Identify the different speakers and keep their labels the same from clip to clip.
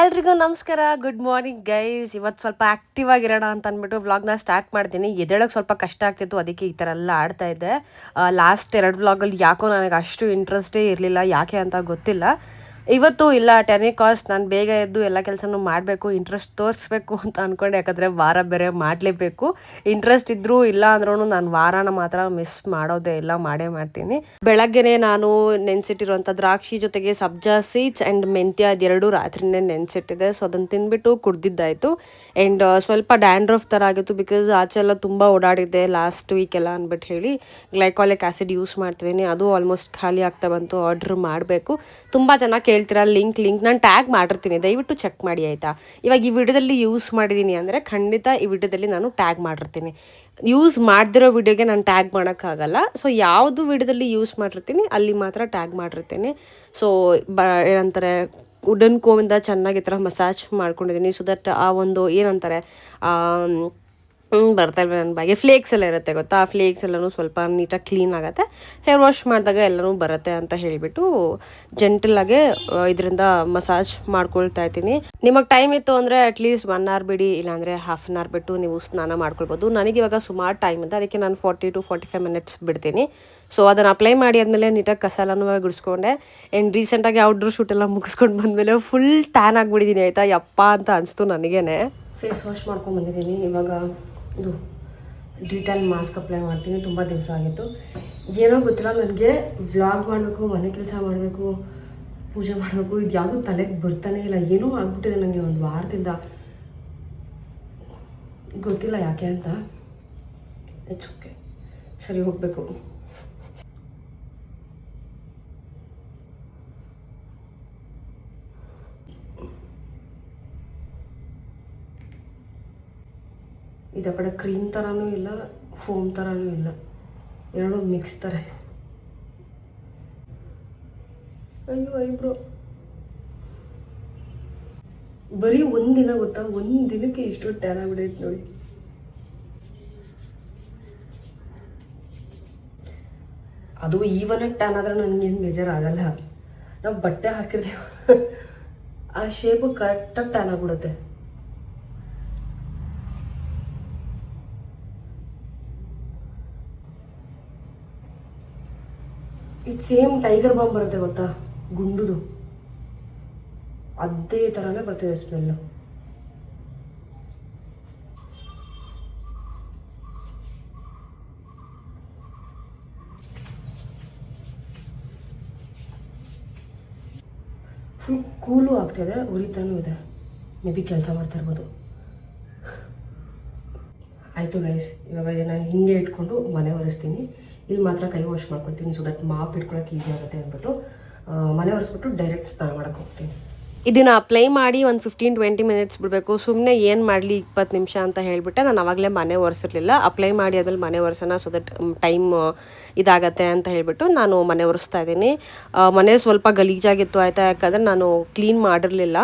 Speaker 1: ಎಲ್ರಿಗೂ ನಮಸ್ಕಾರ, good morning guys. ಇವತ್ತು ಸ್ವಲ್ಪ ಆ್ಯಕ್ಟಿವ್ ಆಗಿರೋಣ ಅಂತ ಅಂದ್ಬಿಟ್ಟು ವ್ಲಾಗ್ನ ಸ್ಟಾರ್ಟ್ ಮಾಡ್ತೀನಿ. ಎದ್ದೇಳಕ್ಕೆ ಸ್ವಲ್ಪ ಕಷ್ಟ ಆಗ್ತಿತ್ತು, ಅದಕ್ಕೆ ಈ ಥರ ಎಲ್ಲ ಆಡ್ತಾ ಇದ್ದೆ. ಲಾಸ್ಟ್ 2 ವ್ಲಾಗಲ್ಲಿ ಯಾಕೋ ನನಗೆ ಅಷ್ಟು ಇಂಟ್ರೆಸ್ಟೇ ಇರಲಿಲ್ಲ, ಯಾಕೆ ಅಂತ ಗೊತ್ತಿಲ್ಲ. ಇವತ್ತು ಇಲ್ಲ, 10 ಕಾಸ್ಟ್ ನಾನು ಬೇಗ ಎದ್ದು ಎಲ್ಲ ಕೆಲಸನೂ ಮಾಡಬೇಕು, ಇಂಟ್ರೆಸ್ಟ್ ತೋರಿಸ್ಬೇಕು ಅಂತ ಅಂದ್ಕೊಂಡೆ. ಯಾಕಂದರೆ ವಾರ ಬೇರೆ ಮಾಡಲೇಬೇಕು. ಇಂಟ್ರೆಸ್ಟ್ ಇದ್ದರೂ ಇಲ್ಲ ಅಂದ್ರೂ ನಾನು ವಾರನ ಮಾತ್ರ ಮಿಸ್ ಮಾಡೋದೇ ಇಲ್ಲ, ಮಾಡೇ ಮಾಡ್ತೀನಿ. ಬೆಳಗ್ಗೆನೆ ನಾನು ನೆನೆಸಿಟ್ಟಿರುವಂಥ ದ್ರಾಕ್ಷಿ ಜೊತೆಗೆ ಸಬ್ಜಾ ಸೀಡ್ಸ್ ಆ್ಯಂಡ್ ಮೆಂತ್ಯ ಅದೆರಡು ರಾತ್ರಿನೇ ನೆನೆಸಿಟ್ಟಿದೆ. ಸೊ ಅದನ್ನು ತಿಂದ್ಬಿಟ್ಟು ಕುಡ್ದಿದ್ದಾಯಿತು. ಆ್ಯಂಡ್ ಸ್ವಲ್ಪ ಡ್ಯಾಂಡ್ರಫ್ ಥರ ಆಗಿತ್ತು, ಬಿಕಾಸ್ ಆಚೆ ಎಲ್ಲ ತುಂಬ ಓಡಾಡಿದ್ದೆ ಲಾಸ್ಟ್ ವೀಕ್ ಎಲ್ಲ ಅಂದ್ಬಿಟ್ಟು ಹೇಳಿ ಗ್ಲೈಕಾಲಿಕ್ ಆ್ಯಸಿಡ್ ಯೂಸ್ ಮಾಡ್ತಿದ್ದೀನಿ. ಅದು ಆಲ್ಮೋಸ್ಟ್ ಖಾಲಿ ಆಗ್ತಾ ಬಂತು, ಆರ್ಡ್ರ್ ಮಾಡಬೇಕು. ತುಂಬ ಜನ ಕೇಳ್ತೀರಾ ಲಿಂಕ್ ನಾನು ಟ್ಯಾಗ್ ಮಾಡಿರ್ತೀನಿ, ದಯವಿಟ್ಟು ಚೆಕ್ ಮಾಡಿ ಆಯಿತಾ. ಇವಾಗ ಈ ವಿಡಿಯೋದಲ್ಲಿ ಯೂಸ್ ಮಾಡಿದ್ದೀನಿ ಅಂದರೆ ಖಂಡಿತ ಈ ವಿಡಿಯೋದಲ್ಲಿ ನಾನು ಟ್ಯಾಗ್ ಮಾಡಿರ್ತೀನಿ. ಯೂಸ್ ಮಾಡದಿರೋ ವಿಡಿಯೋಗೆ ನಾನು ಟ್ಯಾಗ್ ಮಾಡೋಕ್ಕಾಗಲ್ಲ. ಸೊ ಯಾವುದು ವಿಡಿಯೋದಲ್ಲಿ ಯೂಸ್ ಮಾಡಿರ್ತೀನಿ ಅಲ್ಲಿ ಮಾತ್ರ ಟ್ಯಾಗ್ ಮಾಡಿರ್ತೀನಿ. ಸೊ ಏನಂತಾರೆ, ವುಡನ್ ಕೋಮಿಂದ ಚೆನ್ನಾಗಿ ಈ ಥರ ಮಸಾಜ್ ಮಾಡ್ಕೊಂಡಿದ್ದೀನಿ. ಸೊ ದಟ್ ಆ ಒಂದು ಏನಂತಾರೆ ಬರ್ತಾ ಇಲ್ಲ ನನ್ನ ಬಾಯಿಗೆ, ಫ್ಲೇಕ್ಸ್ ಎಲ್ಲ ಇರುತ್ತೆ ಗೊತ್ತಾ, ಆ ಫ್ಲೇಕ್ಸ್ ಎಲ್ಲನೂ ಸ್ವಲ್ಪ ನೀಟಾಗಿ ಕ್ಲೀನ್ ಆಗುತ್ತೆ. ಹೇರ್ ವಾಶ್ ಮಾಡಿದಾಗ ಎಲ್ಲನೂ ಬರುತ್ತೆ ಅಂತ ಹೇಳಿಬಿಟ್ಟು ಜೆಂಟಲಾಗೆ ಇದರಿಂದ ಮಸಾಜ್ ಮಾಡ್ಕೊಳ್ತಾ ಇದ್ದೀನಿ. ನಿಮಗೆ ಟೈಮ್ ಇತ್ತು ಅಂದರೆ ಅಟ್ಲೀಸ್ಟ್ 1 hour ಬಿಡಿ, ಇಲ್ಲಾಂದರೆ ಹಾಫ್ ಆನ್ ಅವರ್ ಬಿಟ್ಟು ನೀವು ಸ್ನಾನ ಮಾಡ್ಕೊಳ್ಬೋದು. ನನಗೆ ಇವಾಗ ಸುಮಾರು ಟೈಮ್ ಇದೆ, ಅದಕ್ಕೆ ನಾನು 40 to 45 minutes ಬಿಡ್ತೀನಿ. ಸೊ ಅದನ್ನು ಅಪ್ಲೈ ಮಾಡಿ ಆದಮೇಲೆ ನೀಟಾಗಿ ಕಸ ಎಲ್ಲನೂ ಗುಡಿಸ್ಕೊಂಡೆ. ಆ್ಯಂಡ್ ರೀಸೆಂಟಾಗಿ ಔಟ್ಡೋರ್ ಶೂಟ್ ಎಲ್ಲ ಮುಗಿಸ್ಕೊಂಡು ಬಂದಮೇಲೆ ಫುಲ್ ಟ್ಯಾನ್ ಆಗಿಬಿಟ್ಟಿದ್ದೀನಿ ಆಯಿತಾ. ಯಪ್ಪ ಅಂತ ಅನಿಸ್ತು ನನಗೇನೆ. ಫೇಸ್ ವಾಶ್ ಮಾಡ್ಕೊಂಡು ಬಂದಿದ್ದೀನಿ. ಇವಾಗ ಇದು ಡಿಟೇಲ್ ಮಾಸ್ಕ್ ಅಪ್ಲೈ ಮಾಡ್ತೀನಿ, ತುಂಬ ದಿವಸ ಆಗಿತ್ತು. ಏನೋ ಗೊತ್ತಿಲ್ಲ ನನಗೆ, ವ್ಲಾಗ್ ಮಾಡಬೇಕು, ಮನೆ ಕೆಲಸ ಮಾಡಬೇಕು, ಪೂಜೆ ಮಾಡಬೇಕು, ಇದು ಯಾವುದೂ ತಲೆಗೆ ಬರ್ತಾನೆ ಇಲ್ಲ. ಏನೋ ಆಗ್ಬಿಟ್ಟಿದೆ ನನಗೆ ಒಂದು ವಾರದಿಂದ, ಗೊತ್ತಿಲ್ಲ ಯಾಕೆ ಅಂತ. ಇಟ್ಸ್ ಓಕೆ, ಸರಿ ಹೋಗಬೇಕು. ಇದ ಕಡೆ ಕ್ರೀಮ್ ಥರನೂ ಇಲ್ಲ, ಫೋಮ್ ಥರನೂ ಇಲ್ಲ, ಎರಡು ಮಿಕ್ಸ್ ಥರ ಇದೆ. ಅಯ್ಯೋ ಐಬ್ರೋ ಬರೀ ಒಂದಿನ ಗೊತ್ತಾ, ಒಂದು ದಿನಕ್ಕೆ ಇಷ್ಟು ಟ್ಯಾನ್ ಆಗ್ಬಿಡೈತೆ ನೋಡಿ. ಅದು ಈವನಾಗಿ ಟ್ಯಾನ್ ಆದರೆ ನನಗೇನು ಬೇಜಾರು ಆಗಲ್ಲ. ನಾವು ಬಟ್ಟೆ ಹಾಕಿರ್ತೀವಿ ಆ ಶೇಪು ಕರೆಕ್ಟಾಗಿ ಟ್ಯಾನ್ ಆಗಿಬಿಡುತ್ತೆ. ಇದು ಸೇಮ್ ಟೈಗರ್ ಬಾಂಬ್ ಬರುತ್ತೆ ಗೊತ್ತಾ, ಗುಂಡುದು, ಅದೇ ಥರನೇ ಬರ್ತಿದೆ ಸ್ಮೆಲ್ಲು. ಫುಲ್ ಕೂಲು ಆಗ್ತಿದೆ, ಉರಿತಾನೂ ಇದೆ. ಮೇ ಬಿ ಕೆಲಸ ಮಾಡ್ತಾ ಇರ್ಬೋದು. ಆಯಿತು ಗೈಸ್, ಇವಾಗ ಇದನ್ನು ಹಿಂಗೆ ಇಟ್ಕೊಂಡು ಮನೆ ಒರೆಸ್ತೀನಿ. ಇಲ್ಲಿ ಮಾತ್ರ ಕೈ ವಾಶ್ ಮಾಡ್ಕೊಳ್ತೀನಿ, ಸೊ ದಟ್ ಮಾಪ್ ಇಟ್ಕೊಳಕ್ಕೆ ಈಸಿ ಆಗುತ್ತೆ ಅಂದ್ಬಿಟ್ಟು ಮನೆ ಒರೆಸ್ಬಿಟ್ಟು ಡೈರೆಕ್ಟ್ ಸ್ನಾನ ಮಾಡೋಕ್ಕೆ ಹೋಗ್ತೀನಿ. ಇದನ್ನು ಅಪ್ಲೈ ಮಾಡಿ ಒಂದು 15-20 minutes ಬಿಡಬೇಕು. ಸುಮ್ಮನೆ ಏನು ಮಾಡಲಿ 20 ನಿಮಿಷ ಅಂತ ಹೇಳಿಬಿಟ್ಟೆ ನಾನು ಆವಾಗಲೇ ಮನೆ ಒರೆಸಿರಲಿಲ್ಲ. ಅಪ್ಲೈ ಮಾಡಿ ಆದಮೇಲೆ ಮನೆ ಒರೆಸೋಣ, ಸೊ ದಟ್ ಟೈಮ್ ಇದಾಗತ್ತೆ ಅಂತ ಹೇಳಿಬಿಟ್ಟು ನಾನು ಮನೆ ಒರೆಸ್ತಾ ಇದ್ದೀನಿ. ಮನೆ ಸ್ವಲ್ಪ ಗಲೀಜಾಗಿತ್ತು ಆಯಿತಾ, ಯಾಕಂದರೆ ನಾನು ಕ್ಲೀನ್ ಮಾಡಿರಲಿಲ್ಲ.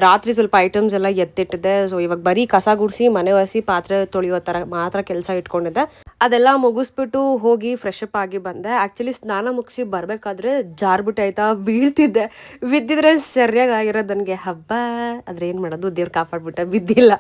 Speaker 1: ರಾತ್ರಿ ಸ್ವಲ್ಪ ಐಟಮ್ಸ್ ಎಲ್ಲ ಎತ್ತಿಟ್ಟಿದ್ದೆ. ಸೊ ಇವಾಗ ಬರೀ ಕಸ ಗುಡಿಸಿ ಮನೆ ಒರೆಸಿ ಪಾತ್ರೆ ತೊಳೆಯೋ ಥರ ಮಾತ್ರ ಕೆಲಸ ಇಟ್ಕೊಂಡಿದ್ದೆ. ಅದೆಲ್ಲ ಮುಗಿಸ್ಬಿಟ್ಟು ಹೋಗಿ ಫ್ರೆಶ್ ಅಪ್ ಆಗಿ ಬಂದೆ. ಆ್ಯಕ್ಚುಲಿ ಸ್ನಾನ ಮುಗಿಸಿ ಬರಬೇಕಾದ್ರೆ ಜಾರ್ಬಿಟ್ಟು ಆಯಿತಾ, ಬೀಳ್ತಿದ್ದೆ. ಬಿದ್ದಿದ್ರೆ ಸರಿಯಾಗಿ ಆಗಿರೋದು ನನಗೆ ಹಬ್ಬ. ಆದರೆ ಏನು ಮಾಡೋದು, ದೇವ್ರು ಕಾಪಾಡ್ಬಿಟ್ಟೆ, ಬಿದ್ದಿಲ್ಲ.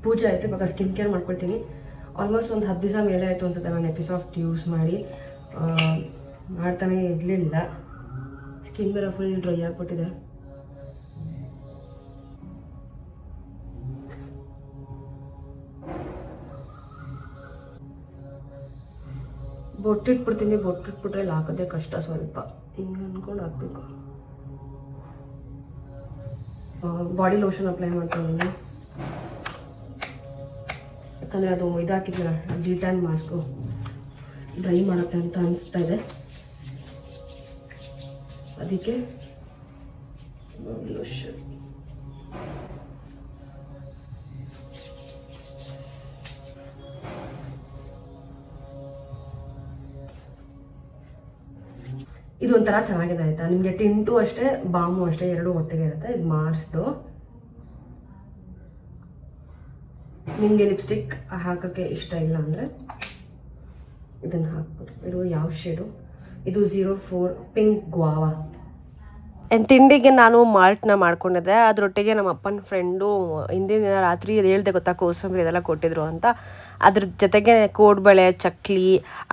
Speaker 1: ಪೂಜೆ ಆಯಿತು, ಇವಾಗ ಸ್ಕಿನ್ ಕೇರ್ ಮಾಡ್ಕೊಳ್ತೀನಿ. ಆಲ್ಮೋಸ್ಟ್ ಒಂದು 10 ದಿವಸ ಮೇಲೆ ಆಯಿತು ಅನ್ಸುತ್ತೆ ನಾನು ಎಪಿಸಾಫ್ಟ್ ಯೂಸ್ ಮಾಡಿ. ಮಾಡ್ತಾನೆ ಇರಲಿಲ್ಲ, ಸ್ಕಿನ್ ಬೇರೆ ಫುಲ್ ಡ್ರೈ ಆಗಿಬಿಟ್ಟಿದೆ. ಬೊಟ್ಟಿಟ್ಬಿಡ್ತೀನಿ. ಬೊಟ್ಟಿಟ್ಬಿಟ್ರೆ ಇಲ್ಲಿ ಹಾಕೋದೇ ಕಷ್ಟ ಸ್ವಲ್ಪ. ಹಿಂಗೆ ಅಂದ್ಕೊಂಡು ಹಾಕ್ಬೇಕು. ಬಾಡಿ ಲೋಷನ್ ಅಪ್ಲೈ ಮಾಡ್ತೀನಿ, ಯಾಕಂದರೆ ಅದು ಇದಾಕಿದ್ನಲ್ಲ ಡಿಟ್ಯಾನ್ ಮಾಸ್ಕು ಡ್ರೈ ಮಾಡುತ್ತೆ ಅಂತ ಅನಿಸ್ತಾ ಇದೆ. ಅದಕ್ಕೆ ಬಾಡಿ ಲೋಷನ್. ಇದು ಒಂಥರ ಚೆನ್ನಾಗಿದೆ ಆಯ್ತಾ. ನಿಮಗೆ ಟಿಂಟು ಅಷ್ಟೇ ಬಾಮು ಅಷ್ಟೇ ಎರಡು ಒಟ್ಟಿಗೆ ಇರುತ್ತೆ. ಇದು ಮಾರ್ಸ್ದು. ನಿಮಗೆ ಲಿಪ್ಸ್ಟಿಕ್ ಹಾಕೋಕ್ಕೆ ಇಷ್ಟ ಇಲ್ಲ ಅಂದರೆ ಇದನ್ನು ಹಾಕ್ಬೋದು. ಇದು ಯಾವ ಶೇಡು? ಇದು 04 ಪಿಂಕ್ ಗ್ವಾವಾ. ತಿಂಡಿಗೆ ನಾನು ಮಾಲ್ಟ್ನ ಮಾಡ್ಕೊಂಡಿದ್ದೆ. ಅದರೊಟ್ಟಿಗೆ ನಮ್ಮ ಅಪ್ಪನ ಫ್ರೆಂಡು ಹಿಂದಿನ ದಿನ ರಾತ್ರಿ ಅದು ಹೇಳ್ದೆ ಗೊತ್ತಾ, ಕೋಸಂಬರಿ ಇದೆಲ್ಲ ಕೊಟ್ಟಿದ್ರು ಅಂತ. ಅದ್ರ ಜೊತೆಗೆ ಕೋಡ್ಬಳೆ, ಚಕ್ಲಿ,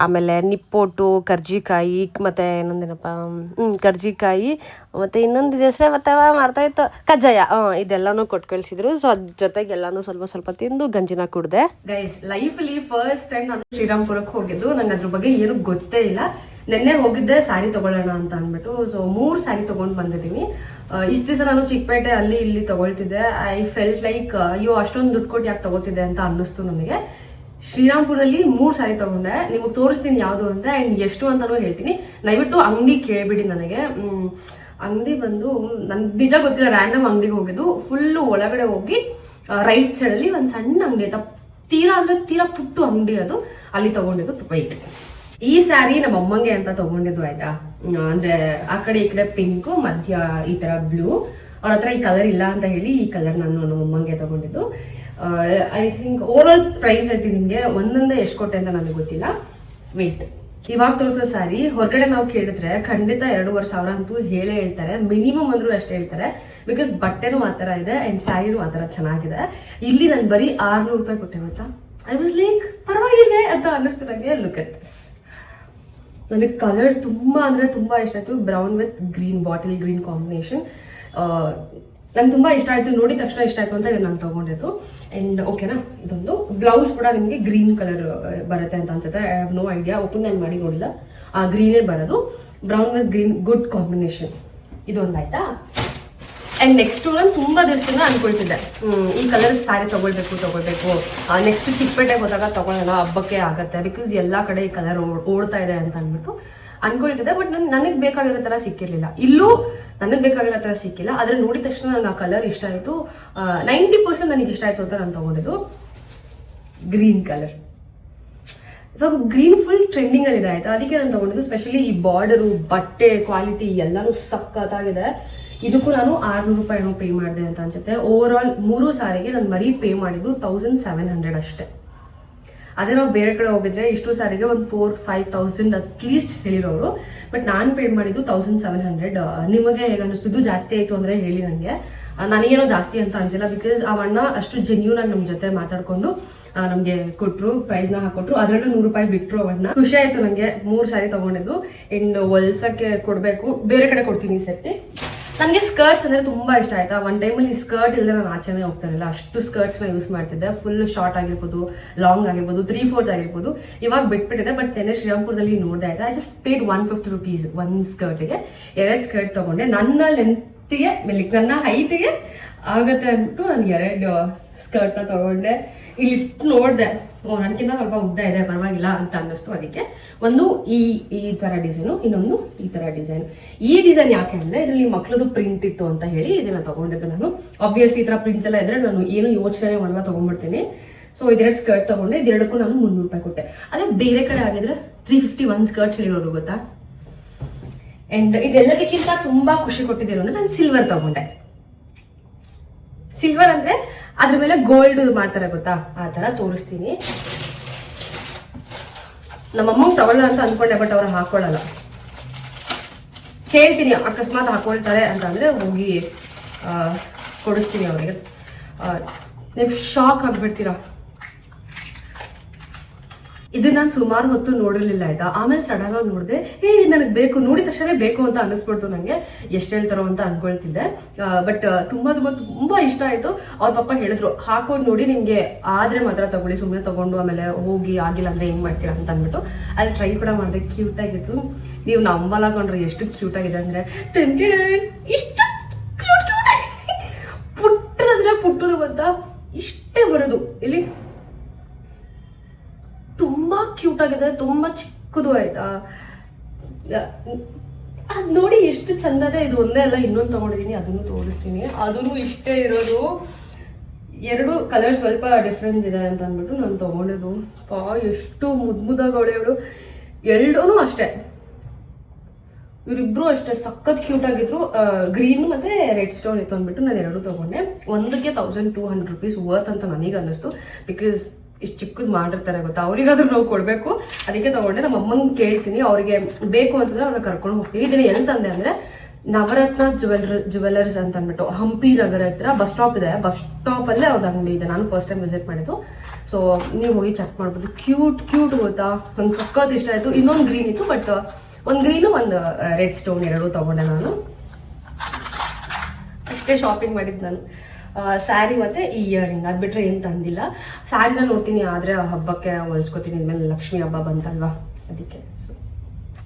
Speaker 1: ಆಮೇಲೆ ನಿಪ್ಪೊಟ್ಟು, ಕರ್ಜಿಕಾಯಿ, ಮತ್ತು ಇನ್ನೊಂದೇನಪ್ಪ ಕರ್ಜಿಕಾಯಿ, ಮತ್ತು ಇನ್ನೊಂದು ಹೆಸರೇ ಮತ್ತೆ ಮರ್ತಾಯಿತ್ತು, ಕಜ್ಜಾಯ. ಇದೆಲ್ಲನೂ ಕೊಟ್ಟು ಕಳಿಸಿದ್ರು. ಸೊ ಅದ್ರ ಜೊತೆಗೆ ಎಲ್ಲನೂ ಸ್ವಲ್ಪ ಸ್ವಲ್ಪ ತಿಂದು ಗಂಜಿನ ಕುಡ್ದೆ. ಗೈಸ್, ಲೈಫಲ್ಲಿ ಫಸ್ಟ್ ಟೈಮ್ ನಾನು ಶ್ರೀರಾಮ್ಪುರಕ್ಕೆ ಹೋಗಿದ್ದು. ನಂಗೆ ಅದ್ರ ಬಗ್ಗೆ ಏನೂ ಗೊತ್ತೇ ಇಲ್ಲ. ನೆನ್ನೆ ಹೋಗಿದ್ದೆ ಸ್ಯಾರಿ ತಗೊಳ್ಳೋಣ ಅಂತ ಅಂದ್ಬಿಟ್ಟು. ಸೊ 3 ಸ್ಯಾರಿ ತಗೊಂಡು ಬಂದಿದ್ದೀನಿ. ಇಷ್ಟು ದಿವಸ ನಾನು ಚಿಕ್ಕಪೇಟೆ ಅಲ್ಲಿ ಇಲ್ಲಿ ತಗೊಳ್ತಿದ್ದೆ. ಐ ಫೆಲ್ಟ್ ಲೈಕ್ ಅಯ್ಯೋ ಅಷ್ಟೊಂದು ದುಡ್ಡು ಕೊಟ್ಟು ಯಾಕೆ ತಗೋತಿದ್ದೆ ಅಂತ ಅನ್ನಿಸ್ತು ನನಗೆ. ಶ್ರೀರಾಮ್ಪುರದಲ್ಲಿ 3 ಸ್ಯಾರಿ ತಗೊಂಡೆ. ನಿಮಗೆ ತೋರಿಸ್ತೀನಿ ಯಾವುದು ಅಂತ ಆ್ಯಂಡ್ ಎಷ್ಟು ಅಂತಾನೂ ಹೇಳ್ತೀನಿ. ದಯವಿಟ್ಟು ಅಂಗಡಿ ಕೇಳಿಬಿಡಿ ನನಗೆ. ಅಂಗಡಿ ಬಂದು ನನ್ಗೆ ನಿಜ ಗೊತ್ತಿಲ್ಲ, ರ್ಯಾಂಡಮ್ ಅಂಗಡಿಗೆ ಹೋಗಿದ್ದು. ಫುಲ್ಲು ಒಳಗಡೆ ಹೋಗಿ ರೈಟ್ ಸೈಡಲ್ಲಿ ಒಂದು ಸಣ್ಣ ಅಂಗಡಿ ಆಯ್ತಾ, ತೀರಾ ಪುಟ್ಟು ಅಂಗಡಿ ಅದು. ಅಲ್ಲಿ ತಗೊಂಡಿದ್ದು ವೈಟ್. ಈ ಸ್ಯಾರಿ ನಮ್ಮ ಅಮ್ಮಂಗೆ ಅಂತ ತಗೊಂಡಿದ್ದು ಆಯ್ತಾ. ಅಂದ್ರೆ ಆ ಕಡೆ ಈ ಕಡೆ ಪಿಂಕ್, ಮಧ್ಯ ಈ ತರ ಬ್ಲೂ. ಅವ್ರ ಹತ್ರ ಈ ಕಲರ್ ಇಲ್ಲ ಅಂತ ಹೇಳಿ ಈ ಕಲರ್ ನಾನು ನಮ್ಮ ಅಮ್ಮಂಗೆ ತಗೊಂಡಿದ್ದು. I think overall price ಹೇಳ್ತೀನಿ ನಿಮ್ಗೆ. ಒಂದೊಂದೇ ಎಷ್ಟು ಕೊಟ್ಟೆ ಅಂತ ನನಗೆ ಗೊತ್ತಿಲ್ಲ. ವೇಟ್. ಇವಾಗ ತೋರಿಸೋ ಸ್ಯಾರಿ ಹೊರಗಡೆ ನಾವು ಕೇಳಿದ್ರೆ ಖಂಡಿತ 2,500 ಅಂತೂ ಹೇಳೇ ಹೇಳ್ತಾರೆ. ಮಿನಿಮಮ್ ಅಂದ್ರೂ ಅಷ್ಟೇ ಹೇಳ್ತಾರೆ. ಬಿಕಾಸ್ ಬಟ್ಟೆನೂ ಆ ಥರ ಇದೆ ಅಂಡ್ ಸ್ಯಾರಿನೂ ಆ ಥರ ಚೆನ್ನಾಗಿದೆ. ಇಲ್ಲಿ ನಾನು ಬರೀ 600 ರೂಪಾಯಿ ಕೊಟ್ಟೆ ಗೊತ್ತಾ. ಐ ವಾಸ್ ಲೈಕ್ ಪರವಾಗಿಲ್ಲ ಅಂತ ಅನ್ನಿಸ್ತು ನನಗೆ. Look at this. ನನಗೆ ಕಲರ್ ತುಂಬ ಅಂದರೆ ತುಂಬ ಇಷ್ಟ ಆಯಿತು. Brown with green, bottle green combination ನಂಗೆ ತುಂಬ ಇಷ್ಟ ಆಯಿತು. ನೋಡಿದ ತಕ್ಷಣ ಇಷ್ಟ ಆಯಿತು ಅಂತ ನಾನು ತೊಗೊಂಡಿದ್ದು. ಆ್ಯಂಡ್ ಓಕೆನಾ, ಇದೊಂದು ಬ್ಲೌಸ್ ಕೂಡ ನಿಮಗೆ ಗ್ರೀನ್ ಕಲರ್ ಬರುತ್ತೆ ಅಂತ ಅನ್ಸುತ್ತೆ. I have no idea, open ನಾನು ಮಾಡಿ ನೋಡಿಲ್ಲ. ಆ ಗ್ರೀನೇ ಬರೋದು. Brown with green, good combination. ಇದೊಂದು ಆಯ್ತಾ. ಆ್ಯಂಡ್ ನೆಕ್ಸ್ಟ್ ನಾನು ತುಂಬ ದಿವಸದಿಂದ ಅನ್ಕೊಳ್ತಿದ್ದೆ ಈ ಕಲರ್ ಸ್ಯಾರಿ ತಗೊಳ್ಬೇಕು. ನೆಕ್ಸ್ಟ್ ಚಿಕ್ಕಪೇಟೆಗೆ ಹೋದಾಗ ತಗೊಳ್ಳೋಣ, ಹಬ್ಬಕ್ಕೆ ಆಗತ್ತೆ. ಬಿಕಾಸ್ ಎಲ್ಲ ಕಡೆ ಈ ಕಲರ್ ಓಡ್ತಾ ಇದೆ ಅಂತ ಅಂದ್ಬಿಟ್ಟು ಅನ್ಕೊಳ್ತಿದ್ದೆ. ಬಟ್ ನನಗೆ ಬೇಕಾಗಿರೋ ಥರ ಸಿಕ್ಕಿರಲಿಲ್ಲ. ಇಲ್ಲೂ ನನಗೆ ಬೇಕಾಗಿರೋ ಥರ ಸಿಕ್ಕಿಲ್ಲ. ಆದರೆ ನೋಡಿದ ತಕ್ಷಣ ನನಗೆ ಆ ಕಲರ್ ಇಷ್ಟ ಆಯಿತು. 90% ನನಗೆ ಇಷ್ಟ ಆಯಿತು ಅಂತ ನಾನು ತಗೊಂಡಿದ್ದು ಗ್ರೀನ್ ಕಲರ್. ಇವಾಗ ಗ್ರೀನ್ ಫುಲ್ ಟ್ರೆಂಡಿಂಗ್ ಅಲ್ಲಿ ಇದೆ ಆಯ್ತಾ. ಅದಕ್ಕೆ ನಾನು ತಗೊಂಡಿದ್ದು. ಸ್ಪೆಷಲಿ ಈ ಬಾರ್ಡರು, ಬಟ್ಟೆ ಕ್ವಾಲಿಟಿ ಎಲ್ಲಾನು ಸಖತ್ತಾಗಿದೆ. ಇದಕ್ಕೂ ನಾನು 600 ರೂಪಾಯಿ ಪೇ ಮಾಡಿದೆ ಅಂತ ಅನ್ಸುತ್ತೆ. ಓವರ್ ಆಲ್ 3 ಸಾರಿಗೆ ನಾನು ಬರೀ ಪೇ ಮಾಡಿದ್ದು 1700 ಅಷ್ಟೇ. ಅದೇ ನಾವು ಬೇರೆ ಕಡೆ ಹೋಗಿದ್ರೆ ಇಷ್ಟು ಸಾರಿಗೆ ಒಂದು 4,000-5,000 ಅಟ್ಲೀಸ್ಟ್ ಹೇಳಿರೋರು. ಬಟ್ ನಾನು ಪೇ ಮಾಡಿದ್ದು 1700. ನಿಮಗೆ ಹೇಗೆ ಅನಿಸ್ತಿದ್ದು? ಜಾಸ್ತಿ ಆಯಿತು ಅಂದರೆ ಹೇಳಿ ನನಗೆ. ನನಗೇನೋ ಜಾಸ್ತಿ ಅಂತ ಅನ್ಸಿಲ್ಲ. ಬಿಕಾಸ್ ಆ ಅಣ್ಣ ಅಷ್ಟು ಜೆನ್ಯೂನ್ ಆಗಿ ನಮ್ಮ ಜೊತೆ ಮಾತಾಡ್ಕೊಂಡು ನಮಗೆ ಕೊಟ್ಟರು, ಪ್ರೈಸ್ನ ಹಾಕೊಟ್ರು. ಅದರಲ್ಲೂ 100 ರೂಪಾಯಿ ಬಿಟ್ಟರು ಅವಣ್ಣ. ಖುಷಿ ಆಯಿತು ನನಗೆ. 3 ಸಾರಿ ತಗೊಂಡಿದ್ದು. ಆ್ಯಂಡ್ ಹೊಲ್ಸಕ್ಕೆ ಕೊಡಬೇಕು, ಬೇರೆ ಕಡೆ ಕೊಡ್ತೀನಿ ಈ ಸರ್ತಿ. ನನಗೆ ಸ್ಕರ್ಟ್ಸ್ ಅಂದರೆ ತುಂಬ ಇಷ್ಟ ಆಯ್ತಾ. ಒನ್ ಟೈಮಲ್ಲಿ ಸ್ಕರ್ಟ್ ಇಲ್ಲದೆ ನಾನು ಆಚೆನೇ ಹೋಗ್ತಾರಿಲ್ಲ. ಅಷ್ಟು ಸ್ಕರ್ಟ್ಸ್ನ ಯೂಸ್ ಮಾಡ್ತಿದ್ದೆ. ಫುಲ್ ಶಾರ್ಟ್ ಆಗಿರ್ಬೋದು, ಲಾಂಗ್ ಆಗಿರ್ಬೋದು, 3/4 ಆಗಿರ್ಬೋದು. ಇವಾಗ ಬಿಟ್ಬಿಟ್ಟಿದೆ. ಬಟ್ ನೆನ್ನೆ ಶ್ರೀರಾಮ್ಪುರದಲ್ಲಿ ನೋಡಿದೆ ಆಯ್ತಾ. ಐ ಜಸ್ಟ್ ಪೇಡ್ 150 ರೂಪೀಸ್ ಒಂದು ಸ್ಕರ್ಟಿಗೆ. 2 ಸ್ಕರ್ಟ್ ತಗೊಂಡೆ. ನನ್ನ ಲೆಂತ್ಗೆ, ನನ್ನ ಹೈಟಿಗೆ ಆಗತ್ತೆ ಅಂದ್ಬಿಟ್ಟು ನಾನು 2 ಸ್ಕರ್ಟ್ನ ತಗೊಂಡೆ. ಇಲ್ಲಿ ನೋಡಿದೆ, ನನಗಿಂತ ಸ್ವಲ್ಪ ಉದ್ದ ಇದೆ, ಪರವಾಗಿಲ್ಲ ಅಂತ ಅನ್ನಿಸ್ತು. ಅದಕ್ಕೆ ಒಂದು ಈ ತರ ಡಿಸೈನು, ಇನ್ನೊಂದು ಈ ತರ ಡಿಸೈನ್. ಈ ಡಿಸೈನ್ ಯಾಕೆ ಅಂದ್ರೆ ಇದರಲ್ಲಿ ಮಕ್ಳದು ಪ್ರಿಂಟ್ ಇತ್ತು ಅಂತ ಹೇಳಿ ಇದನ್ನ ತಗೊಂಡಿದ್ದೆ ನಾನು. ಆಬ್ವಿಯಸ್ಲಿ ಈ ತರ ಪ್ರಿಂಟ್ಸ್ ಎಲ್ಲ ಇದ್ರೆ ನಾನು ಏನು ಯೋಚನೆ ಮಾಡಲ್ಲ, ತಗೊಂಡ್ಬಿಡ್ತೀನಿ. ಸೊ 2 ಸ್ಕರ್ಟ್ ತಗೊಂಡೆ. ಇದೆರಡಕ್ಕೂ ನಾನು 300 ರೂಪಾಯಿ ಕೊಟ್ಟೆ. ಅದೇ ಬೇರೆ ಕಡೆ ಆಗಿದ್ರೆ 350 ಒಂದು ಸ್ಕರ್ಟ್ ಹೇಳಿರೋರು ಗೊತ್ತಾ. ಅಂಡ್ ಇದೆಲ್ಲದಕ್ಕಿಂತ ತುಂಬಾ ಖುಷಿ ಕೊಟ್ಟಿದ್ದೇನು ಅಂದ್ರೆ ನಾನು ಸಿಲ್ವರ್ ತಗೊಂಡೆ. ಸಿಲ್ವರ್ ಅಂದ್ರೆ ಅದ್ರ ಮೇಲೆ ಗೋಲ್ಡ್ ಮಾಡ್ತಾರೆ ಗೊತ್ತಾ, ಆ ತರ ತೋರಿಸ್ತೀನಿ. ನಮ್ಮಮ್ಮಂಗೆ ತಗೊಳ್ಳೋ ಅಂತ ಅನ್ಕೊಂಡೆ, ಬಟ್ ಅವ್ರು ಹಾಕೊಳ್ಳಲ್ಲ. ಹೇಳ್ತೀನಿ ಅಕಸ್ಮಾತ್ ಹಾಕೊಳ್ತಾರೆ ಅಂತ ಅಂದ್ರೆ ಹೋಗಿ ಕೊಡಿಸ್ತೀನಿ ಅವರಿಗೆ. ನೀವು ಶಾಕ್ ಆಗ್ಬಿಡ್ತೀರಾ. ಇದು ನಾನು ಸುಮಾರು ಹೊತ್ತು ನೋಡಿರ್ಲಿಲ್ಲ ಆಯ್ತಾ. ಆಮೇಲೆ ಸಡನ್ ಆಗಿ ನೋಡಿದೆ, ನನಗೆ ಬೇಕು, ನೋಡಿದ ತಕ್ಷಣ ಬೇಕು ಅಂತ ಅನ್ನಿಸ್ಬಿಡ್ತು ನಂಗೆ. ಎಷ್ಟು ಹೇಳ್ತಾರೋ ಅಂತ ಅನ್ಕೊಳ್ತಿದ್ದೆ. ಬಟ್ ತುಂಬಾ ತುಂಬಾ ತುಂಬಾ ಇಷ್ಟ ಆಯ್ತು. ಅವ್ರ ಪಾಪ ಹೇಳಿದ್ರು, ಹಾಕೊಂಡು ನೋಡಿ, ನಿಮ್ಗೆ ಆದ್ರೆ ಮಾತ್ರ ತಗೊಳ್ಳಿ, ಸುಮ್ಮನೆ ತಗೊಂಡು ಆಮೇಲೆ ಹೋಗಿ ಆಗಿಲ್ಲ ಅಂದ್ರೆ ಹೆಂಗ್ ಮಾಡ್ತೀರಾ ಅಂತ ಅಂದ್ಬಿಟ್ಟು ಅಲ್ಲಿ ಟ್ರೈ ಕೂಡ ಮಾಡಿದೆ. ಕ್ಯೂಟ್ ಆಗಿತ್ತು. ನೀವು ನಂಬಲ್ಲ ಕೊಂಡ್ರೆ ಎಷ್ಟು ಕ್ಯೂಟ್ ಆಗಿದೆ ಅಂದ್ರೆ, ಇಷ್ಟು ಕ್ಯೂಟ್ ಪುಟ್ಟದಂದ್ರೆ ಪುಟ್ಟದು ಗೊತ್ತಾ, ಇಷ್ಟೇ ಬರೋದು. ಇಲ್ಲಿ ತುಂಬಾ ಕ್ಯೂಟ್ ಆಗಿದೆ, ತುಂಬಾ ಚಿಕ್ಕದು ಆಯ್ತಾ. ಅದ್ ನೋಡಿ ಎಷ್ಟು ಚಂದದೆ. ಇದು ಒಂದೇ ಅಲ್ಲ, ಇನ್ನೊಂದು ತಗೊಂಡಿದೀನಿ, ಅದನ್ನು ತೋರಿಸ್ತೀನಿ. ಅದನ್ನು ಇಷ್ಟೇ ಇರೋದು. 2 ಕಲರ್ ಸ್ವಲ್ಪ ಡಿಫ್ರೆನ್ಸ್ ಇದೆ ಅಂತ ಅಂದ್ಬಿಟ್ಟು ನಾನು ತಗೊಂಡಿದ್ದು. ಎಷ್ಟು ಮುದ್ದಾಗವಳೆ ಅವಳು. 2 ಅಷ್ಟೇ, ಇವರಿಬ್ರು ಅಷ್ಟೇ ಸಖತ್ ಕ್ಯೂಟ್ ಆಗಿದ್ರು. ಗ್ರೀನ್ ಮತ್ತೆ ರೆಡ್ ಸ್ಟೋನ್ ಇತ್ತು ಅಂದ್ಬಿಟ್ಟು ನಾನು 2 ತಗೊಂಡೆ. ಒಂದಕ್ಕೆ 1200 rupees ವರ್ತ್ ಅಂತ ನನಗೆ ಅನ್ನಿಸ್ತು. ಬಿಕಾಸ್ ಇಷ್ಟು ಚಿಕ್ಕದ್ ಮಾಡಿರ್ತಾರೆ ಗೊತ್ತಾ, ಅವ್ರಿಗಾದ್ರೂ ನಾವು ಕೊಡ್ಬೇಕು, ಅದಕ್ಕೆ ತಗೊಂಡೆ. ನಮ್ಮ ಅಮ್ಮಂಗೆ ಕೇಳ್ತೀನಿ, ಅವ್ರಿಗೆ ಬೇಕು ಅಂತಂದ್ರೆ ಅವ್ರನ್ನ ಕರ್ಕೊಂಡು ಹೋಗ್ತೀವಿ. ಇದನ್ನ ಎಲ್ಲಿ ತಂದೆ ಅಂದ್ರೆ ನವರತ್ನ ಜುವೆಲ್ಲರ್ಸ್ ಅಂತ ಅಂದ್ಬಿಟ್ಟು ಹಂಪಿ ನಗರ ಹತ್ರ ಬಸ್ ಸ್ಟಾಪ್ ಇದೆ. ಬಸ್ ಸ್ಟಾಪ್ ಅಲ್ಲೇ ಅವ್ರದ್ದು ಅಂಗಡಿ ಇದೆ. ನಾನು ಫಸ್ಟ್ ಟೈಮ್ ವಿಸಿಟ್ ಮಾಡಿದ್ದು. ಸೊ ನೀವು ಹೋಗಿ ಚೆಕ್ ಮಾಡ್ಬೋದು. ಕ್ಯೂಟ್ ಗೊತ್ತಾ, ನಂಗೆ ಸಖತ್ ಇಷ್ಟ ಆಯ್ತು. ಇನ್ನೊಂದು ಗ್ರೀನ್ ಇತ್ತು, ಬಟ್ ಒಂದು ಗ್ರೀನು ಒಂದು ರೆಡ್ ಸ್ಟೋನ್ 2 ತಗೊಂಡೆ ನಾನು. ಅಷ್ಟೇ ಶಾಪಿಂಗ್ ಮಾಡಿದ್ದು ನಾನು. ಸ್ಯಾರಿ ಮತ್ತೆ ಈ ಇಯರಿಂಗ್, ಅದ್ ಬಿಟ್ರೆ ಏನ್ ತಂದಿಲ್ಲ. ಸ್ಯಾರಿನ ನೋಡ್ತೀನಿ, ಆದ್ರೆ ಹಬ್ಬಕ್ಕೆ ಹೊಲ್ಸ್ಕೊತೀನಿ. ಇನ್ಮೇಲೆ ಲಕ್ಷ್ಮಿ ಹಬ್ಬ ಬಂತಲ್ವಾ, ಅದಕ್ಕೆ.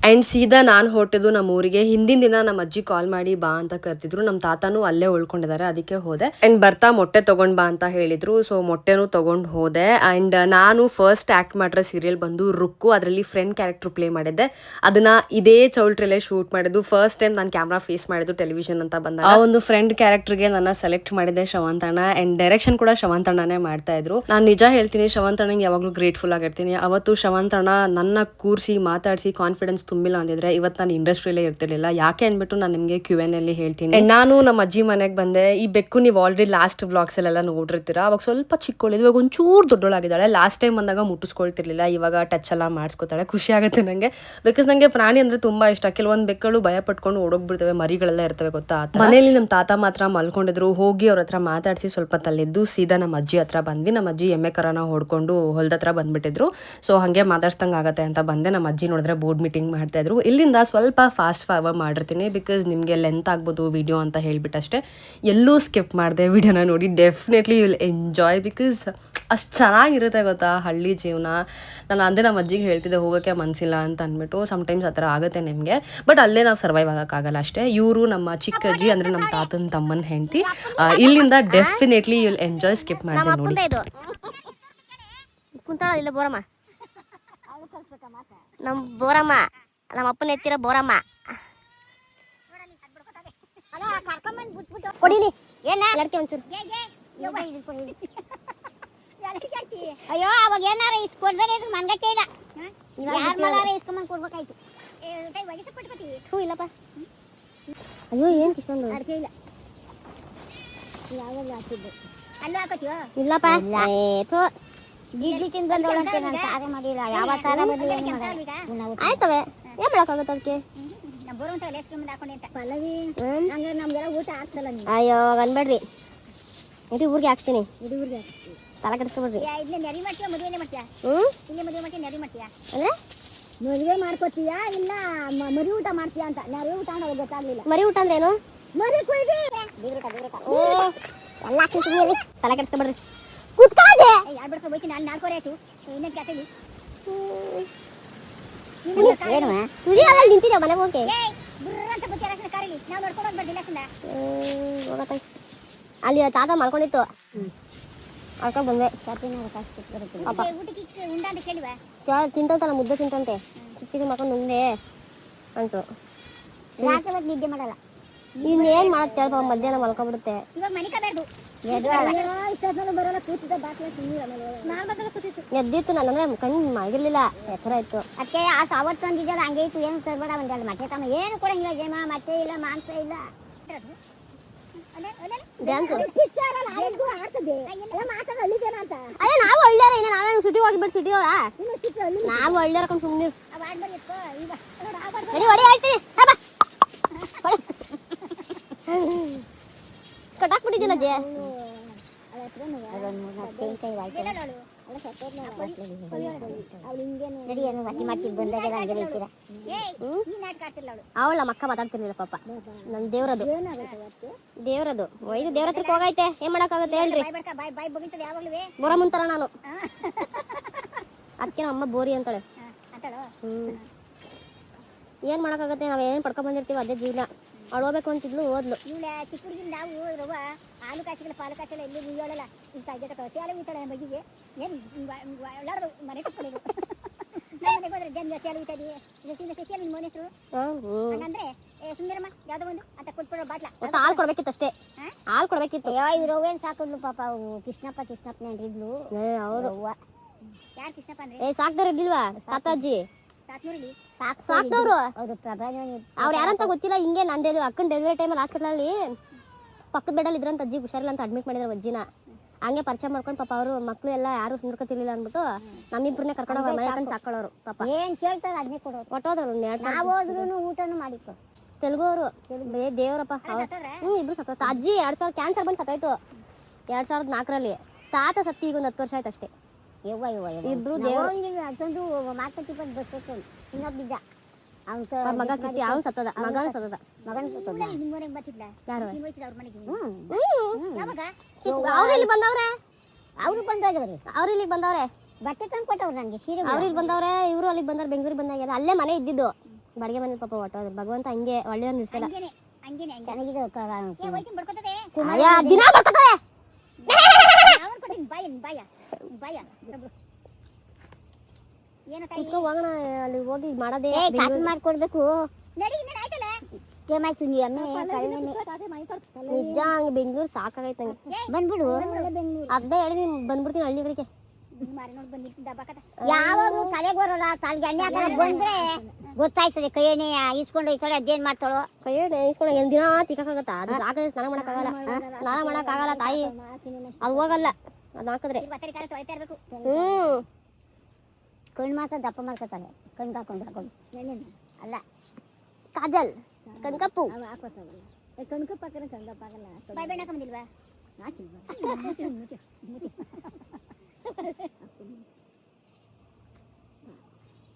Speaker 1: ಆ್ಯಂಡ್ ಸೀದಾ ನಾನು ಹೊರಟಿದ್ದು ನಮ್ಮ ಊರಿಗೆ. ಹಿಂದಿನ ದಿನ ನಮ್ಮ ಅಜ್ಜಿ ಕಾಲ್ ಮಾಡಿ ಬಾ ಅಂತ ಕರ್ತಿದ್ರು. ನಮ್ಮ ತಾತನೂ ಅಲ್ಲೇ ಉಳ್ಕೊಂಡಿದ್ದಾರೆ, ಅದಕ್ಕೆ ಹೋದೆ. ಆ್ಯಂಡ್ ಬರ್ತಾ ಮೊಟ್ಟೆ ತೊಗೊಂಡು ಬಾ ಅಂತ ಹೇಳಿದ್ರು. ಸೊ ಮೊಟ್ಟೆನೂ ತೊಗೊಂಡು ಹೋದೆ. ಆ್ಯಂಡ್ ನಾನು ಫಸ್ಟ್ ಆ್ಯಕ್ಟ್ ಮಾಡಿರೋ ಸೀರಿಯಲ್ ಬಂದು ರುಕ್ಕು. ಅದರಲ್ಲಿ ಫ್ರೆಂಡ್ ಕ್ಯಾರೆಕ್ಟರ್ ಪ್ಲೇ ಮಾಡಿದ್ದೆ. ಅದನ್ನ ಇದೇ ಚೌಲ್ಟ್ರಲ್ಲೇ ಶೂಟ್ ಮಾಡಿದ್ದು. ಫಸ್ಟ್ ಟೈಮ್ ನಾನು ಕ್ಯಾಮ್ರಾ ಫೇಸ್ ಮಾಡಿದ್ದು ಟೆಲಿವಿಷನ್ ಅಂತ ಬಂದಾಗ. ಆ ಒಂದು ಫ್ರೆಂಡ್ ಕ್ಯಾರೆಕ್ಟರ್ಗೆ ನನ್ನ ಸೆಲೆಕ್ಟ್ ಮಾಡಿದೆ ಶ್ರವಂತಣ್ಣ. ಆ್ಯಂಡ್ ಡೈರೆಕ್ಷನ್ ಕೂಡ ಶ್ರವಂತಣ್ಣನೇ ಮಾಡ್ತಾ ಇದ್ರು. ನಾನು ನಿಜ ಹೇಳ್ತೀನಿ, ಶ್ರವಂತಣ್ಣಂಗೆ ಯಾವಾಗಲೂ ಗ್ರೇಟ್ಫುಲ್ ಆಗಿರ್ತೀನಿ. ಅವತ್ತು ಶ್ರವಂತಣ್ಣ ನನ್ನ ಕೂರಿಸಿ ಮಾತಾಡಿಸಿ ಕಾನ್ಫಿಡೆನ್ಸ್ ತುಂಬಿಲ್ಲ ಅಂದಿದ್ರೆ ಇವತ್ತು ನಾನು ಇಂಡಸ್ಟ್ರಿಯಲ್ಲೇ ಇರ್ತಿರ್ಲಿಲ್ಲ. ಯಾಕೆ ಅಂದ್ಬಿಟ್ಟು ನಾನು ನಿಮಗೆ Q&A ಅಲ್ಲಿ ಹೇಳ್ತೀನಿ. ನಾನು ನಮ್ಮ ಅಜ್ಜಿ ಮನೆಗೆ ಬಂದೆ. ಈ ಬೆಕ್ಕು ನೀವು ಆಲ್ರೆಡಿ ಲಾಸ್ಟ್ ವ್ಲಾಗ್ಸ್ ಅಲ್ಲೆಲ್ಲ ನೋಡಿರ್ತೀರಾ. ಅವಾಗ ಸ್ವಲ್ಪ ಚಿಕ್ಕವಳಿದ್ದು, ಇವಾಗ ಒಂಚೂರು ದೊಡ್ಡೊಳಾಗಿದ್ದಾಳೆ. ಲಾಸ್ಟ್ ಟೈಮ್ ಬಂದಾಗ ಮುಟ್ಟಿಸ್ಕೊಳ್ತಿರ್ಲಿಲ್ಲ, ಇವಾಗ ಟಚ್ ಎಲ್ಲ ಮಾಡಿಸ್ಕೊತಾಳೆ. ಖುಷಿ ಆಗುತ್ತೆ ನನಗೆ. ಬಿಕಾಸ್ ನನಗೆ ಪ್ರಾಣಿ ಅಂದ್ರೆ ತುಂಬಾ ಇಷ್ಟ. ಕೆಲವೊಂದು ಬೆಕ್ಕಳು ಭಯ ಪಟ್ಕೊಂಡು ಓಡೋಗ್ಬಿಡ್ತವೆ, ಮರಿಗಳೆಲ್ಲ ಇರ್ತವೆ ಗೊತ್ತಾ. ಮನೇಲಿ ನಮ್ಮ ತಾತ ಮಾತ್ರ ಮಲ್ಕೊಂಡಿದ್ರು. ಹೋಗಿ ಅವ್ರ ಹತ್ರ ಮಾತಾಡಿಸಿ ಸ್ವಲ್ಪ ತಲೆದ್ದು ಸೀದಾ ನಮ್ಮ ಅಜ್ಜಿ ಹತ್ರ ಬಂದ್ವಿ. ನಮ್ಮ ಅಜ್ಜಿ ಎಮ್ಮೆ ಕರನ ಹೊಡ್ಕೊಂಡು ಹೊಲದ ಹತ್ರ ಬಂದ್ಬಿಟ್ಟಿದ್ರು. ಸೊ ಹಾಗೆ ಮಾತಾಡ್ಸ್ದಂಗೆ ಆಗತ್ತೆ ಅಂತ ಬಂದೆ. ನಮ್ಮ ಅಜ್ಜಿ ನೋಡಿದ್ರೆ ಬೋರ್ಡ್ ಮೀಟಿಂಗ್ ಮಾಡ್ತಾ ಇದ್ರು. ಇಲ್ಲಿಂದ ಸ್ವಲ್ಪ ಫಾಸ್ಟ್ ಫಾರ್ವರ್ಡ್ ಮಾಡಿರ್ತೀನಿ, ಬಿಕಾಸ್ ನಿಮಗೆ ಲೆಂತ್ ಆಗ್ಬೋದು ವಿಡಿಯೋ ಅಂತ ಹೇಳ್ಬಿಟ್ಟು ಅಷ್ಟೇ. ಎಲ್ಲೂ ಸ್ಕಿಪ್ ಮಾಡಿದೆ. ವಿಡಿಯೋನ ನೋಡಿ, definitely you will enjoy. Because ಅಷ್ಟು ಚೆನ್ನಾಗಿರುತ್ತೆ ಗೊತ್ತಾ ಹಳ್ಳಿ ಜೀವನ. ನಾನು ಅಂದೇ ನಮ್ಮ ಅಜ್ಜಿಗೆ ಹೇಳ್ತಿದ್ದೆ ಹೋಗೋಕ್ಕೆ ಮನಸ್ಸಿಲ್ಲ ಅಂತ ಅಂದ್ಬಿಟ್ಟು. ಸಮ್ಟೈಮ್ಸ್ ಆ ಥರ ಆಗುತ್ತೆ ನಿಮಗೆ, ಬಟ್ ಅಲ್ಲೇ ನಾವು ಸರ್ವೈವ್ ಆಗೋಕ್ಕಾಗಲ್ಲ ಅಷ್ಟೇ. ಇವರು ನಮ್ಮ ಚಿಕ್ಕ ಅಜ್ಜಿ, ಅಂದರೆ ನಮ್ಮ ತಾತನ ತಮ್ಮನ ಹೆಂಡತಿ. ಇಲ್ಲಿಂದ definitely you will enjoy. Skip ಮಾಡಿದೆ ನೋಡಿ.
Speaker 2: ನಮ್ಮ ಬೋರಮ್ಮ, ನಮ್ಮ ಅಪ್ಪನ ಎತ್ತಿರೋ ಬೋರಮ್ಮ. ಕೊಡಿಲಿ ಲಡ್ಕೆ ಒಂಚೂರು.
Speaker 3: ಅಯ್ಯೋ ಅವಾಗ ಏನಾರ ಇಷ್ಟು ಕೊಡ್ಬೇಡಿ ಅಂದ್ರೆ ಮನ್ಗಟ್ಟೆ ಇಲ್ಲ. ಯಾರು ಇಸ್ಕೊಂಬಂದು ಕೊಡ್ಬೇಕಾಯ್ತು.
Speaker 2: ಹ್ಞೂ ಇಲ್ಲಪ್ಪ. ಅಯ್ಯೋ ಏನು ಇಷ್ಟೊಂದು
Speaker 3: ಅಡಿಕೆ ಇಲ್ಲ. ಯಾವಾಗ ಹಾಕಿದ್ದು ಅಲ್ಲೂ ಹಾಕೋತೀವೋ
Speaker 2: ಇಲ್ಲಪ್ಪ.
Speaker 3: ಇಡ್ಲಿ ತಿಂದು ಬಂದವಳಂತೆ ನಾನು ಸಾರೆ ಮಾಡಿಲ್ಲ. ಯಾವ ಸಾರ ಬಂದಿಲ್ಲ
Speaker 2: ಆಯ್ತವೆ, ಏನು ಮಾಡೋಕ್ಕಾಗುತ್ತೆ ಅದಕ್ಕೆ. ಅಯ್ಯೋ ಅನ್ಬೇಡ್ರಿ, ಇಡೀ ಊರಿಗೆ ಹಾಕ್ತೀನಿ. ತಲೆ ಕೆಡಿಸ್ಕೊಬಿಡ್ರಿ. ಅಂದ್ರೆ
Speaker 3: ಮದುವೆ ಮಾಡ್ಕೋತೀಯಾ ಇಲ್ಲ ಮರಿ ಊಟ ಮಾಡ್ತೀಯಾ ಅಂತ. ಮರಿ ಊಟ ಅನ್ನೋದು ಗೊತ್ತಾಗ್ಲಿಲ್ಲ.
Speaker 2: ಮರಿ ಊಟ ಅಂದ್ರೆ ಏನು?
Speaker 3: ಮರಿ ಕುಯ್ದಿ
Speaker 2: ಎಲ್ಲ ಹಾಕ್ತೀನಿ. ತಲೆ ಕೆಡಿಸ್ಕೊಬಿಡ್ರಿ, ಕೂತ್ಕಾಜೆ.
Speaker 3: ಯಾರು ಬಿಡ್ಕೊ ಹೋಯ್ತೀನಿ ನಾನು. 4 ಆಯ್ತು, ಇನ್ನೇನು ಕ್ಯಾಸಲ್ಲಿ
Speaker 2: ತುದಿ ಅಲ್ಲ ನಿಂತಿದ್ದೆ ಮನೆಗೆ ಹೋಗಿ. ಅಲ್ಲಿ ತಾತ ಮಾಡ್ಕೊಂಡಿತ್ತು, ಅಳ್ಕೊಂಡ್ ಬಂದೆ. ತಿಂತಂತಲ್ಲ, ಮುದ್ದೆ ತಿಂತಂತೆ. ಚಿಕ್ಕ ಚಿಕ್ಕ ಮಾಡ್ಕೊಂಡು ನುಂಗ್ದೆ ಅಂತು.
Speaker 3: ನಿದ್ದೆ ಮಾಡಲ್ಲ.
Speaker 2: ಇನ್ನೇನ್ ಮಾಡಕ್ ಕೇಳ್ಪ, ಮಧ್ಯಾಹ್ನ ಮಲ್ಕೊಬಿಡುತ್ತೆ. ಎದ್ದಿತ್ತು, ನನಗೆ ಕಣ್ಣು ಆಗಿರ್ಲಿಲ್ಲ, ಎತ್ತರ ಇತ್ತು.
Speaker 3: ಅದಕ್ಕೆ ಆ ಸಾವತ್ತು ಒಂದಿದ್ದಲ್ಲ ಹಂಗೆ ಇತ್ತು. ಏನು ತರಬೇಡ ಒಂದಲ್ಲ ಮತ್ತೆ ತಮ್ಮ ಏನು ಕೊಡಂಗಿಲ್ಲ. ಜೇಮ ಮತ್ತೆ ಇಲ್ಲ, ಮಾಂಸ ಇಲ್ಲ.
Speaker 2: ಅದೇ ನಾವು ಒಳ್ಳೆಯ ಇನ್ನ ನಾವೇನು ಸಿಟಿ ಹೋಗಿಬಿಟ್ಟು ಸಿಟಿ ಅವರ ನಾವು ಒಳ್ಳೆಯ ರಕಮ್ ಸುಮ್ಮನೆ ಹೊಡಿ ಆಯ್ತೀನಿ. ಕಟಾಕ್ಬಿಟ್ಟಿದ್ದಿಲ್ಲ ಜೆ.
Speaker 3: ನಡಿ ಏನು ಅಕ್ಕಿ ಮಾಡ್ತಿದ್ದು ಬಂದಾಗ ಹಂಗೆ ಹೇಳ್ತೀರಾ
Speaker 2: ಅವಳು ನಮ್ಮ ಅಕ್ಕ ಮಾತಾಡ್ತಿರ್ಲಿಲ್ಲ ಪಾಪ ನನ್ನ ದೇವ್ರದು ದೇವ್ರದು ಇದು ದೇವ್ರ ಹತ್ರಕ್ಕೆ ಹೋಗೈತೆ ಏನ್ ಮಾಡಕ್ಕಾಗತ್ತೆ ಹೇಳ್ರಿ
Speaker 3: ಬಾಯ್ ಬಗಿತದೆ ಯಾವಾಗ್ಲೂ
Speaker 2: ಬರ ಮುಂತಾರ ನಾನು ಅದಕ್ಕೆ ನಮ್ಮ ಅಮ್ಮ ಬೋರಿ ಅಂತಾಳೆ ಏನ್ ಮಾಡಕ್ಕಾಗತ್ತೆ ನಾವ್ ಏನೇನ್ ಪಡ್ಕೊಂಡ್ ಬಂದಿರ್ತೀವಿ ಅದೇ ಜೀವನ ಅವಳು ಹೋಗ್ಬೇಕು ಅಂತಿದ್ಲು ಓದ್ಲು
Speaker 3: ಇವಳ ಚಿಕ್ಕ ಹುಡುಗಿನ ನಾವು ರವ ಹಾಲು ಕಾಸಿಗಳ ಪಾಲು ಕಾಸಿಲ್ಲ ಎಲ್ಲಿ ಉಯ್ಯೋಳಲ್ಲ ಈ ಸಾಧ್ಯ ಕಳತಿ ಉಯ್ತಾಳೆ ಬಗ್ಗಿಗೆ ಏನು ಎಲ್ಲಾರು ಮನೆ ಕಟ್ಕೊಳ್ಳೋದು ನಮ್ಮ ಮನೆಗೆ ಹೋದ್ರೆ ಜನ ಸೇಲು ಉಯ್ತದಿ ಸಸಿಯಲ್ಲಿ ನಿಮ್ಮ ಮನೆ ಹೆಸರು ಹಂಗಂದ್ರೆ ಸುಂದರಮ್ಮ ಯಾವ್ದೋ ಒಂದು ಅಂತ ಕೊಟ್ಬಿಡೋ ಬಾಟ್ಲ
Speaker 2: ಹಾಲು ಕೊಡ್ಬೇಕಿತ್ತು ಅಷ್ಟೇ ಹಾಲು ಕೊಡ್ಬೇಕಿತ್ತು
Speaker 3: ಇವ್ರು ಏನ್ ಸಾಕಿದ್ಲು ಪಾಪ ಅವು ಕೃಷ್ಣಪ್ಪನ ಇದ್ಲು
Speaker 2: ಅವರು
Speaker 3: ಯಾರು ಕೃಷ್ಣಪ್ಪ ಅಂದ್ರೆ
Speaker 2: ಸಾಕ್ದವ್ರು ಇರ್ಲಿಲ್ವಾ ತಾತಾಜಿ
Speaker 3: ಸಾತ್ನೂರಲ್ಲಿ
Speaker 2: ಸಾಕ್ದವ್ರು
Speaker 3: ಹೌದು
Speaker 2: ಅವ್ರು ಯಾರಂತ ಗೊತ್ತಿಲ್ಲ ಹಿಂಗೆ ನಂದು ಅಕ್ಕನ ಡೆಲಿವರಿ ಟೈಮಲ್ಲಿ ಹಾಸ್ಪಿಟಲಲ್ಲಿ ಪಕ್ಕದ ಬೆಡಲ್ಲಿ ಇದ್ರಂತ ಅಜ್ಜಿ ಹುಷಾರಿಲ್ಲ ಅಂತ ಅಡ್ಮಿಟ್ ಮಾಡಿದ್ರು ಅಜ್ಜಿನ ಹಂಗೆ ಪರಿಚಯ ಮಾಡ್ಕೊಂಡು ಪಾಪ ಅವರು ಮಕ್ಳು ಎಲ್ಲ ಯಾರು ನೋಡ್ಕೊತಿರ್ಲಿಲ್ಲ ಅಂದ್ಬಿಟ್ಟು ನಮ್ಮಿಬ್ರನ್ನೇ ಕರ್ಕೊಂಡು ಹೋಗಿ ಮನೆ ಕಂಡು ಸಾಕೊಳ್ಳೋರು ಪಾಪ
Speaker 3: ಏನ್ ಕೇಳ್ತಾರೆ ಅದನ್ನೇ ಕೊಡೋರು
Speaker 2: ಒಟ್ಟೋದ್ರು
Speaker 3: ನಾವು ಹೋದ್ರು ಊಟನು ಮಾಡಿತ್ತು
Speaker 2: ತೆಲುಗು ಅವರು ದೇವರಪ್ಪ ಇಬ್ರು ಸತ್ತ ಅಜ್ಜಿ 2000 ಕ್ಯಾನ್ಸರ್ ಬಂದು ಸತ್ತಾಯ್ತು 2004ರಲ್ಲಿ ತಾತ ಸತ್ತಿ ಈಗ ಒಂದು 10 ವರ್ಷ ಆಯ್ತು ಅಷ್ಟೇ ಇಬ್ರು ದೇವರು
Speaker 3: ಅದೊಂದು ಮಾರ್ಕೆಟ್ ಬಂದು ಬಸ್ ಇನ್ನೊಬ್ಬಿದ್ದ
Speaker 2: ಮಗ ಕಿಟ್ಟಿ ಅವನು ಸತ್ತದ ಮಗನ ಸತ್ತದ
Speaker 3: ನಿಮ್ಮ ಮನೆಗೆ ಬರ್ತಿದ್ಲ
Speaker 2: ಯಾರು
Speaker 3: ಅವ್ರ ಮನೆಗೆ ಯಾವಾಗ
Speaker 2: ಅವ್ರು ಇಲ್ಲಿ ಬಂದವ್ರೆ
Speaker 3: ಅವ್ರು ಬಂದವ್ರಿ
Speaker 2: ಅವ್ರು ಇಲ್ಲಿಗೆ ಬಂದವ್ರೆ
Speaker 3: ಬಟ್ಟೆ ತಂದು ಕೊಟ್ಟವ್ರು ನನಗೆ ಸೀರೆ
Speaker 2: ಅವ್ರು ಇಲ್ಲಿ ಬಂದವ್ರೆ ಇವರು ಅಲ್ಲಿಗೆ ಬಂದವ್ರು ಬೆಂಗಳೂರಿಗೆ ಬಂದಾಗ ಅಲ್ಲೇ ಮನೆ ಇದ್ದಿದ್ದು ಬಾಡಿಗೆ ಮನೆ ಪಾಪ ಹೊಟ್ಟೋದ್ರು ಭಗವಂತ ಹಂಗೆ ಒಳ್ಳೆಯವ್ರು ನಿಲ್ಸಲ್ಲ
Speaker 3: ಹಂಗೇನೆ ಚೆನ್ನಾಗಿದೆ ಹೋಯ್ತೀನಿ ಬಡ್ಕೊತದೆ
Speaker 2: ದಿನ ಬರ್ತದೆ
Speaker 3: ಬಾಯ ಏನೋ
Speaker 2: ಹೋಗೋಣ ಅಲ್ಲಿ ಹೋಗಿ ಮಾಡೋದೇ
Speaker 3: ಕಾಪಿ ಮಾಡ್ಕೊಡ್ಬೇಕು ನಡಿ ಇನ್ನೇನು ಆಯ್ತಲ್ಲ ಏಮಾಯ್ತು ನೀ ಅಮ್ಮೆ
Speaker 2: ನಿಜ ಹಂಗೆ ಬೆಂಗಳೂರು ಸಾಕಾಗೈತೆ ನಂಗೆ
Speaker 3: ಬಂದ್ಬಿಡು
Speaker 2: ಅದೇ ಹೇಳಿದೀನಿ ಬಂದ್ಬಿಡ್ತೀನಿ ಹಳ್ಳಿಗಳಿಗೆ
Speaker 3: ಯಾವಾಗ್ಲೂ ತಲೆಗೆ ಬರೋಲ್ಲ ತಲೆಗೆ ಎಣ್ಣೆ ಹಾಕಲ್ಲ ಬಂದ್ರೆ ಗೊತ್ತಾಯ್ತದೆ ಕೈ ಎಣ್ಣೆ ಇಸ್ಕೊಂಡು ಈ ಕಡೆ ಅದೇನ್ ಮಾಡ್ತಾಳೋ
Speaker 2: ಕೈ ಇಸ್ಕೊಂಡು ಒಂದ್ ದಿನ ತಿಕ್ಕಾಗತ್ತಾ ಅದು ಹಾಕಿದ್ರೆ ಸ್ನಾನ ಮಾಡಕ್ಕಾಗಲ್ಲ ಸ್ನಾನ ಮಾಡಕ್ಕಾಗಲ್ಲ ತಾಯಿ ಅದು ಹೋಗಲ್ಲ ಅದು ಹಾಕಿದ್ರೆ
Speaker 3: ಕಣ್ಣು ಮಾತ್ರ ದಪ್ಪ ಮಾಡ್ಕೊತಾಳೆ ಕಣ್ಣು ಹಾಕೊಂಡು ಅಲ್ಲ
Speaker 2: ಕಾಜಲ್ ಕಣ್ಕಪ್ಪು
Speaker 3: ಕಣ್ಕಪ್ಪ ಹಾಕಿದ್ರೆ ಚಂದಪ್ಪ ಆಗಲ್ಲ ಬಾಯ್ ಬೆಣ್ಣ ಹಾಕೊಂಬಂದಿಲ್ವಾ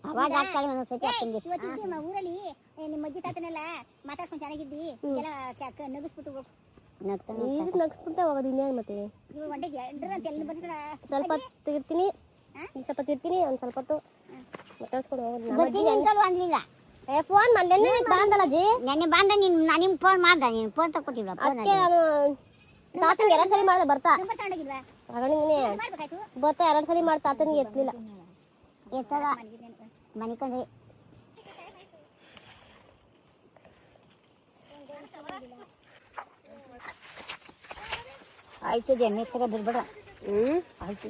Speaker 3: ಅವಾಗ ಆಗ್ತಾಳೆ ಒಂದೊಂದ್ಸತಿ ಅಪ್ಪನಿಗೆ ಊರಲ್ಲಿ ನಿಮ್ಮ ಅಜ್ಜಿ ತಾತನೆಲ್ಲ ಮಾತಾಡ್ಸ್ಕೊಂಡು ಚೆನ್ನಾಗಿದ್ವಿ ಎಲ್ಲ ನಗಿಸ್ಬಿಟ್ಟು ಹೋಗು
Speaker 2: ನಗ್ಸ್ಬಿಡ್ತಾ ಹೋಗೋದು ಇನ್ನೇನು ಮತ್ತೆ ಸ್ವಲ್ಪ ತಿರ್ತೀನಿ ಸ್ವಲ್ಪ ತಿರ್ತೀನಿ ಒಂದ್ ಸ್ವಲ್ಪ ಹೊತ್ತು ಮಾತಾಡ್ಸ್ಕೊಂಡು ಹೋಗೋದು
Speaker 3: ಅನ್ಲಿಲ್ಲ
Speaker 2: ಫೋನ್ ಮಾಡಿ ಬಂದಲ್ಲ ಅಜ್ಜಿ
Speaker 3: ನೆನ್ನೆ ಬಂದ ನಿಮ್ಗೆ ಫೋನ್ ಮಾಡ್ದ ನೀನು ಫೋನ್ ತಗೊಟ್ಟಿಲ್ಲ
Speaker 2: ಅದಕ್ಕೆ ನಾನು ತಾತನಿಗೆ 2 ಸಲ ಮಾಡ್ದೆ ಬರ್ತಾ ಬರ್ತಾ 2 ಸಲ ಮಾಡಿ ತಾತನಿಗೆ ಎತ್ತಲಿಲ್ಲ
Speaker 3: ಎತ್ತದ ಮನಿಕೊಂಡ್ರಿ ಆಯ್ತದೆ ಎಣ್ಣೆ ತಗ ಬಿಡ್ಬೇಡ ಆಯ್ತು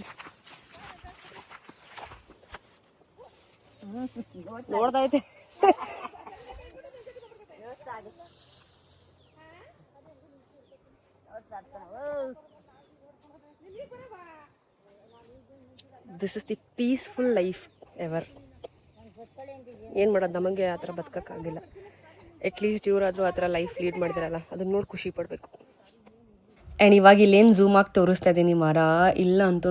Speaker 1: ನೋಡ್ದೈತೆ this is the peaceful life ever. ಏನು ಮಾಡೋದು, ನಮಗೆ ಆ ಥರ ಬದುಕೋಕ್ಕಾಗಿಲ್ಲ. ಅಟ್ಲೀಸ್ಟ್ ಇವರಾದರೂ ಆ ಥರ ಲೈಫ್ ಲೀಡ್ ಮಾಡಿದಾರಲ್ಲ, ಅದನ್ನ ನೋಡಿ ಖುಷಿ ಪಡಬೇಕು. ಆ್ಯಂಡ್ ಇವಾಗ ಇಲ್ಲೇನು ಝೂಮ್ ಆಗಿ ತೋರಿಸ್ತಾ ಇದ್ದೀನಿ ಮರ ಇಲ್ಲ ಅಂತೂ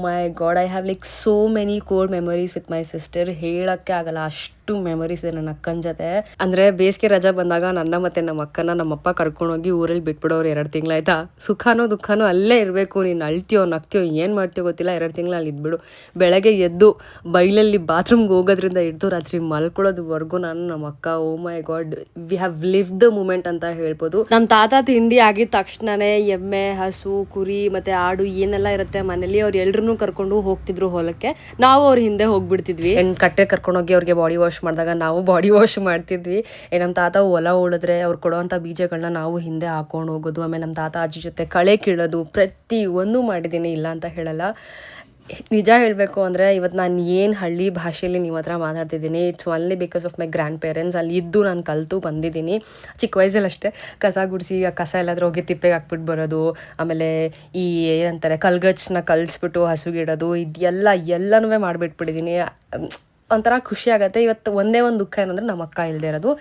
Speaker 1: my God, I have like so many core memories with my sister. ಹೇಳೋಕ್ಕೆ ಆಗಲ್ಲ, ಅಷ್ಟು ಮೆಮೊರೀಸ್ ಇದೆ ನನ್ನ ಅಕ್ಕನ ಜೊತೆ. ಅಂದರೆ ಬೇಸಿಗೆ ರಜಾ ಬಂದಾಗ ನನ್ನ ಮತ್ತು ನಮ್ಮ ಅಕ್ಕನ ನಮ್ಮಪ್ಪ ಕರ್ಕೊಂಡೋಗಿ ಊರಲ್ಲಿ ಬಿಟ್ಬಿಡೋರು 2 ತಿಂಗಳಾಯ್ತಾ. ಸುಖನೋ ದುಃಖನೋ ಅಲ್ಲೇ ಇರಬೇಕು, ನೀನು ಅಳ್ತೀಯೋ ನಗ್ತೀಯೋ ಏನು ಮಾಡ್ತೀಯೋ ಗೊತ್ತಿಲ್ಲ, 2 ತಿಂಗಳು ಅಲ್ಲಿ ಇದ್ಬಿಡು. ಬೆಳಗ್ಗೆ ಎದ್ದು ಬೈಲಲ್ಲಿ ಬಾತ್ರೂಮ್ಗೆ ಹೋಗೋದ್ರಿಂದ ಹಿಡ್ದು ರಾತ್ರಿ ಮಲ್ಕೊಳ್ಳೋದುವರೆಗೂ ನಾನು ನಮ್ಮ ಅಕ್ಕ, oh my God, we have live the moment ಅಂತ ಹೇಳ್ಬೋದು. ನಮ್ಮ ತಾತ ತಿಂಡಿ ಆಗಿದ ತಕ್ಷಣವೇ ಎಮ್ಮೆ, ಹಸು, ಕುರಿ ಮತ್ತು ಆಡು ಏನೆಲ್ಲ ಇರುತ್ತೆ ಮನೇಲಿ ಅವ್ರು ಎಲ್ರೂ ಕರ್ಕೊಂಡು ಹೋಗ್ತಿದ್ರು ಹೊಲಕ್ಕೆ. ನಾವು ಅವ್ರ ಹಿಂದೆ ಹೋಗ್ಬಿಡ್ತಿದ್ವಿ. ಕಟ್ಟೆ ಕರ್ಕೊಂಡೋಗಿ ಅವ್ರಿಗೆ ಬಾಡಿ ವಾಶ್ ಮಾಡಿದಾಗ ನಾವು ಬಾಡಿ ವಾಶ್ ಮಾಡ್ತಿದ್ವಿ. ನಮ್ಮ ತಾತ ಹೊಲ ಉಳಿದ್ರೆ ಅವ್ರು ಕೊಡೋವಂಥ ಬೀಜಗಳನ್ನ ನಾವು ಹಿಂದೆ ಹಾಕೊಂಡು ಹೋಗೋದು. ಆಮೇಲೆ ನಮ್ಮ ತಾತ ಅಜ್ಜಿ ಜೊತೆ ಕಳೆ ಕೀಳೋದು, ಪ್ರತಿ ಒಂದು ಮಾಡಿದ್ದೀನಿ, ಇಲ್ಲ ಅಂತ ಹೇಳಲ್ಲ. ನಿಜ ಹೇಳಬೇಕು ಅಂದರೆ ಇವತ್ತು ನಾನು ಏನು ಹಳ್ಳಿ ಭಾಷೆಯಲ್ಲಿ ನಿಮ್ಮ ಹತ್ರ ಮಾತಾಡ್ತಿದ್ದೀನಿ, it's only because of my grand parents. ಅಲ್ಲಿ ಇದ್ದು ನಾನು ಕಲಿತು ಬಂದಿದ್ದೀನಿ. ಚಿಕ್ಕ ವಯಸ್ಸಲ್ಲಿ ಅಷ್ಟೇ ಕಸ ಗುಡಿಸಿ ಆ ಕಸ ಎಲ್ಲಾದರೂ ಹೋಗಿ ತಿಪ್ಪೆಗೆ ಹಾಕ್ಬಿಟ್ಟು ಬರೋದು, ಆಮೇಲೆ ಈ ಏನಂತಾರೆ ಕಲ್ಗಚ್ಚನ್ನ ಕಲಿಸ್ಬಿಟ್ಟು ಹಸುಗಿಡೋದು, ಇದೆಲ್ಲ ಎಲ್ಲನೂ ಮಾಡಿಬಿಟ್ಬಿಟ್ಟಿದ್ದೀನಿ. ಒಂಥರ ಖುಷಿ ಆಗುತ್ತೆ. ಇವತ್ತು ಒಂದೇ ಒಂದು ದುಃಖ ಏನಂದರೆ ನಮ್ಮ ಅಕ್ಕ ಇಲ್ಲದೆ ಇರೋದು.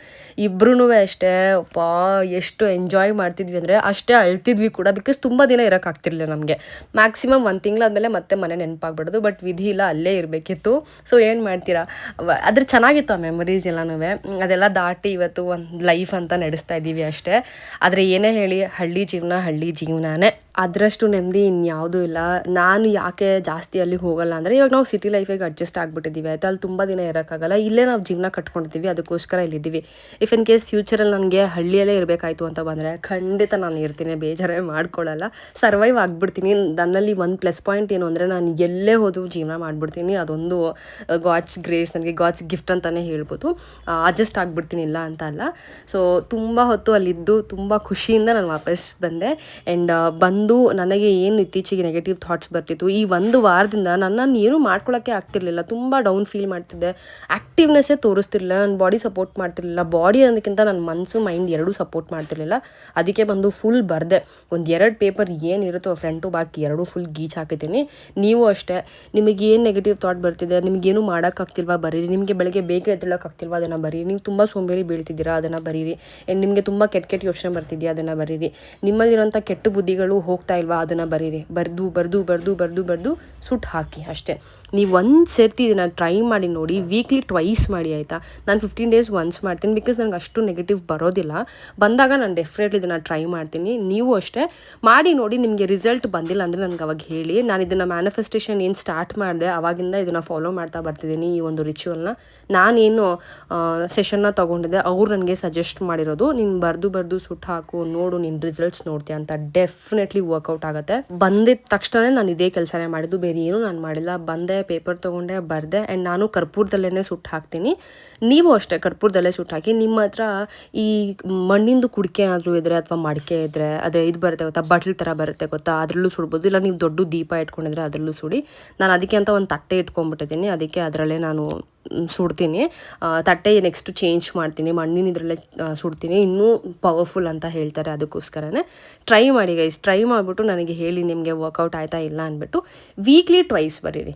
Speaker 1: ಇಬ್ರೂ ಅಷ್ಟೇ ಎಷ್ಟು ಎಂಜಾಯ್ ಮಾಡ್ತಿದ್ವಿ ಅಂದರೆ ಅಷ್ಟೇ ಅಳ್ತಿದ್ವಿ ಕೂಡ. ಬಿಕಾಸ್ ತುಂಬ ದಿನ ಇರೋಕ್ಕಾಗ್ತಿರ್ಲಿಲ್ಲ ನಮಗೆ. ಮ್ಯಾಕ್ಸಿಮಮ್ 1 ತಿಂಗಳಾದಮೇಲೆ ಮತ್ತೆ ಮನೆ ನೆನಪಾಗ್ಬಿಡೋದು. ಬಟ್ ವಿಧಿ ಇಲ್ಲ, ಅಲ್ಲೇ ಇರಬೇಕಿತ್ತು. ಸೊ ಏನು ಮಾಡ್ತೀರಾ, ಅದ್ರ ಚೆನ್ನಾಗಿತ್ತು ಆ ಮೆಮೊರೀಸ್ ಎಲ್ಲನೂ. ಅದೆಲ್ಲ ದಾಟಿ ಇವತ್ತು ಒಂದು ಲೈಫ್ ಅಂತ ನಡೆಸ್ತಾ ಇದ್ದೀವಿ ಅಷ್ಟೇ. ಆದರೆ ಏನೇ ಹೇಳಿ, ಹಳ್ಳಿ ಜೀವನನೇ ಅದರಷ್ಟು ನೆಮ್ಮದಿ ಇನ್ಯಾವುದೂ ಇಲ್ಲ. ನಾನು ಯಾಕೆ ಜಾಸ್ತಿ ಅಲ್ಲಿಗೆ ಹೋಗಲ್ಲ ಅಂದರೆ, ಇವಾಗ ನಾವು ಸಿಟಿ ಲೈಫಿಗೆ ಅಡ್ಜಸ್ಟ್ ಆಗಿಬಿಟ್ಟಿದ್ದೀವಿ ಆಯಿತಾ. ಅಲ್ಲಿ ತುಂಬ ದಿನ ಇರೋಕ್ಕಾಗಲ್ಲ. ಇಲ್ಲೇ ನಾವು ಜೀವನ ಕಟ್ಕೊಂಡಿದ್ದೀವಿ, ಅದಕ್ಕೋಸ್ಕರ ಇಲ್ಲಿದ್ದೀವಿ. ಇಫ್ ಇನ್ ಕೇಸ್ ಫ್ಯೂಚರಲ್ಲಿ ನನಗೆ ಹಳ್ಳಿಯಲ್ಲೇ ಇರಬೇಕಾಯ್ತು ಅಂತ ಬಂದರೆ ಖಂಡಿತ ನಾನು ಇರ್ತೀನಿ, ಬೇಜಾರೇ ಮಾಡ್ಕೊಳ್ಳಲ್ಲ, ಸರ್ವೈವ್ ಆಗಿಬಿಡ್ತೀನಿ. ನನ್ನಲ್ಲಿ ಒಂದು ಪ್ಲಸ್ ಪಾಯಿಂಟ್ ಏನು ಅಂದರೆ, ನಾನು ಎಲ್ಲೇ ಹೋದರೂ ಜೀವನ ಮಾಡಿಬಿಡ್ತೀನಿ. ಅದೊಂದು ಗಾಡ್ಸ್ ಗ್ರೇಸ್, ನನಗೆ ಗಾಡ್ಸ್ ಗಿಫ್ಟ್ ಅಂತಲೇ ಹೇಳ್ಬೋದು. ಅಡ್ಜಸ್ಟ್ ಆಗಿಬಿಡ್ತೀನಿ, ಇಲ್ಲ ಅಂತ ಅಲ್ಲ. ಸೊ ತುಂಬ ಹೊತ್ತು ಅಲ್ಲಿದ್ದು ತುಂಬ ಖುಷಿಯಿಂದ ನಾನು ವಾಪಸ್ ಬಂದೆ. ಆ್ಯಂಡ್ ಬಂದು ನನಗೆ ಏನು ಇತ್ತೀಚೆಗೆ ನೆಗೆಟಿವ್ ಥಾಟ್ಸ್ ಬರ್ತಿತ್ತು, ಈ 1 ವಾರದಿಂದ ನನ್ನನ್ನು ಏನೂ ಮಾಡ್ಕೊಳ್ಳೋಕ್ಕೆ ಆಗ್ತಿರ್ಲಿಲ್ಲ. ತುಂಬ ಡೌನ್ ಫೀಲ್ ಮಾಡ್ತಿದ್ದೆ, ಆ್ಯಕ್ಟಿವ್ನೆಸ್ಸೇ ತೋರಿಸ್ತಿರ್ಲಿಲ್ಲ, ನನ್ನ ಬಾಡಿ ಸಪೋರ್ಟ್ ಮಾಡ್ತಿರ್ಲಿಲ್ಲ. ಬಾಡಿ ಅನ್ನೋದಕ್ಕಿಂತ ನನ್ನ ಮನಸ್ಸು ಮೈಂಡ್ ಎರಡೂ ಸಪೋರ್ಟ್ ಮಾಡ್ತಿರ್ಲಿಲ್ಲ. ಅದಕ್ಕೆ ಬಂದು ಫುಲ್ ಬರೆದೆ. ಒಂದು 2 ಪೇಪರ್ ಏನಿರುತ್ತೋ ಫ್ರಂಟ್ ಟು ಬ್ಯಾಕ್ ಎರಡೂ ಫುಲ್ ಗೀಚ್ ಹಾಕಿದ್ದೀನಿ. ನೀವು ಅಷ್ಟೇ, ನಿಮಗೇನು ನೆಗೆಟಿವ್ ಥಾಟ್ ಬರ್ತಿದೆ, ನಿಮಗೇನು ಮಾಡೋಕ್ಕಾಗ್ತಿಲ್ವಾ ಬರೀರಿ. ನಿಮಗೆ ಬೆಳಗ್ಗೆ ಬೇಗ ಎದ್ದೇಳೋಕ್ಕಾಗ್ತಿಲ್ವಾ, ಅದನ್ನು ಬರೀರಿ. ನೀವು ತುಂಬ ಸೋಂಬೇರಿ ಬೀಳ್ತಿದ್ದೀರಾ, ಅದನ್ನು ಬರೀರಿ. ಆ್ಯಂಡ್ ನಿಮಗೆ ತುಂಬ ಕೆಟ್ಟ ಯೋಚನೆ ಬರ್ತಿದೆಯಾ, ಅದನ್ನು ಬರೀರಿ. ನಿಮ್ಮಲ್ಲಿರೋಂಥ ಕೆಟ್ಟ ಬುದ್ಧಿಗಳು ಹೋಗ್ತಾ ಇಲ್ವಾ, ಅದನ್ನು ಬರೀರಿ. ಬರೆದು ಸುಟ್ಟು ಹಾಕಿ ಅಷ್ಟೇ. ನೀವು ಒಂದು ಸರ್ತಿ ಇದನ್ನು ಟ್ರೈ ಮಾಡಿ ನೋಡಿ, ವೀಕ್ಲಿ ಟ್ವೈಸ್ ಮಾಡಿ ಆಯಿತಾ. ನಾನು 15 ಡೇಸ್ ಒನ್ಸ್ ಮಾಡ್ತೀನಿ, ಬಿಕಾಸ್ ನನಗೆ ಅಷ್ಟು ನೆಗೆಟಿವ್ ಬರೋದಿಲ್ಲ. ಬಂದಾಗ ನಾನು ಡೆಫಿನೆಟ್ಲಿ ಇದನ್ನು ಟ್ರೈ ಮಾಡ್ತೀನಿ. ನೀವು ಅಷ್ಟೇ ಮಾಡಿ ನೋಡಿ. ನಿಮಗೆ ರಿಸಲ್ಟ್ ಬಂದಿಲ್ಲ ಅಂದರೆ ನನಗೆ ಅವಾಗ ಹೇಳಿ. ನಾನು ಇದನ್ನು ಮ್ಯಾನಿಫೆಸ್ಟೇಷನ್ ಏನು ಸ್ಟಾರ್ಟ್ ಮಾಡಿದೆ ಅವಾಗಿಂದ ಇದನ್ನು ಫಾಲೋ ಮಾಡ್ತಾ ಬರ್ತಿದ್ದೀನಿ. ಈ ಒಂದು ರಿಚುವಲ್ನ ನಾನೇನು ಸೆಷನ್ನ ತೊಗೊಂಡಿದ್ದೆ ಅವ್ರು ನನಗೆ ಸಜೆಸ್ಟ್ ಮಾಡಿರೋದು. ನೀನು ಬರೆದು ಸುಟ್ಟು ಹಾಕು, ನೋಡು, ನಿನ್ನ ರಿಸಲ್ಟ್ಸ್ ನೋಡ್ತೀಯ ಅಂತ. ಡೆಫಿನೆಟ್ಲಿ ವರ್ಕೌಟ್ ಆಗುತ್ತೆ. ಬಂದಿದ್ದ ತಕ್ಷಣ ನಾನು ಇದೇ ಕೆಲಸನೇ ಮಾಡಿದ್ದು, ಬೇರೆ ಏನೂ ನಾನು ಮಾಡಿಲ್ಲ. ಬಂದೆ, ಪೇಪರ್ ತೊಗೊಂಡೆ, ಬರೆದೆ. ಆ್ಯಂಡ್ ನಾನು ಕರ್ಪೂರದಲ್ಲೇ ಸುಟ್ಟು ಹಾಕ್ತೀನಿ. ನೀವು ಅಷ್ಟೇ ಕರ್ಪೂರದಲ್ಲೇ ಸುಟ್ಟು ಹಾಕಿ. ನಿಮ್ಮ ಹತ್ರ ಈ ಮಣ್ಣಿಂದು ಕುಡಿಕೆ ಏನಾದರೂ ಇದ್ದರೆ ಅಥವಾ ಮಡಿಕೆ ಇದ್ದರೆ, ಅದೇ ಇದು ಬರುತ್ತೆ ಗೊತ್ತಾ, ಬಟ್ಲು ಥರ ಬರುತ್ತೆ ಗೊತ್ತಾ, ಅದರಲ್ಲೂ ಸುಡ್ಬೋದು. ಇಲ್ಲ ನೀವು ದೊಡ್ಡ ದೀಪ ಇಟ್ಕೊಂಡಿದ್ರೆ ಅದರಲ್ಲೂ ಸುಡಿ. ನಾನು ಅದಕ್ಕೆ ಅಂತ ಒಂದು ತಟ್ಟೆ ಇಟ್ಕೊಂಡ್ಬಿಟ್ಟಿದ್ದೀನಿ, ಅದಕ್ಕೆ ಅದರಲ್ಲೇ ನಾನು ಸುಡ್ತೀನಿ. ತಟ್ಟೆ ನೆಕ್ಸ್ಟ್ ಚೇಂಜ್ ಮಾಡ್ತೀನಿ, ಮಣ್ಣಿನ ಇದರಲ್ಲೇ ಸುಡ್ತೀನಿ. ಇನ್ನೂ ಪವರ್ಫುಲ್ ಅಂತ ಹೇಳ್ತಾರೆ, ಅದಕ್ಕೋಸ್ಕರನೇ ಟ್ರೈ ಮಾಡಿ ಗೈಸ್. ಟ್ರೈ ಮಾಡಿಬಿಟ್ಟು ನನಗೆ ಹೇಳಿ ನಿಮಗೆ ವರ್ಕೌಟ್ ಆಯ್ತಾ ಇಲ್ಲ ಅಂದ್ಬಿಟ್ಟು. ವೀಕ್ಲಿ ಟ್ವೈಸ್ ಬರೀರಿ.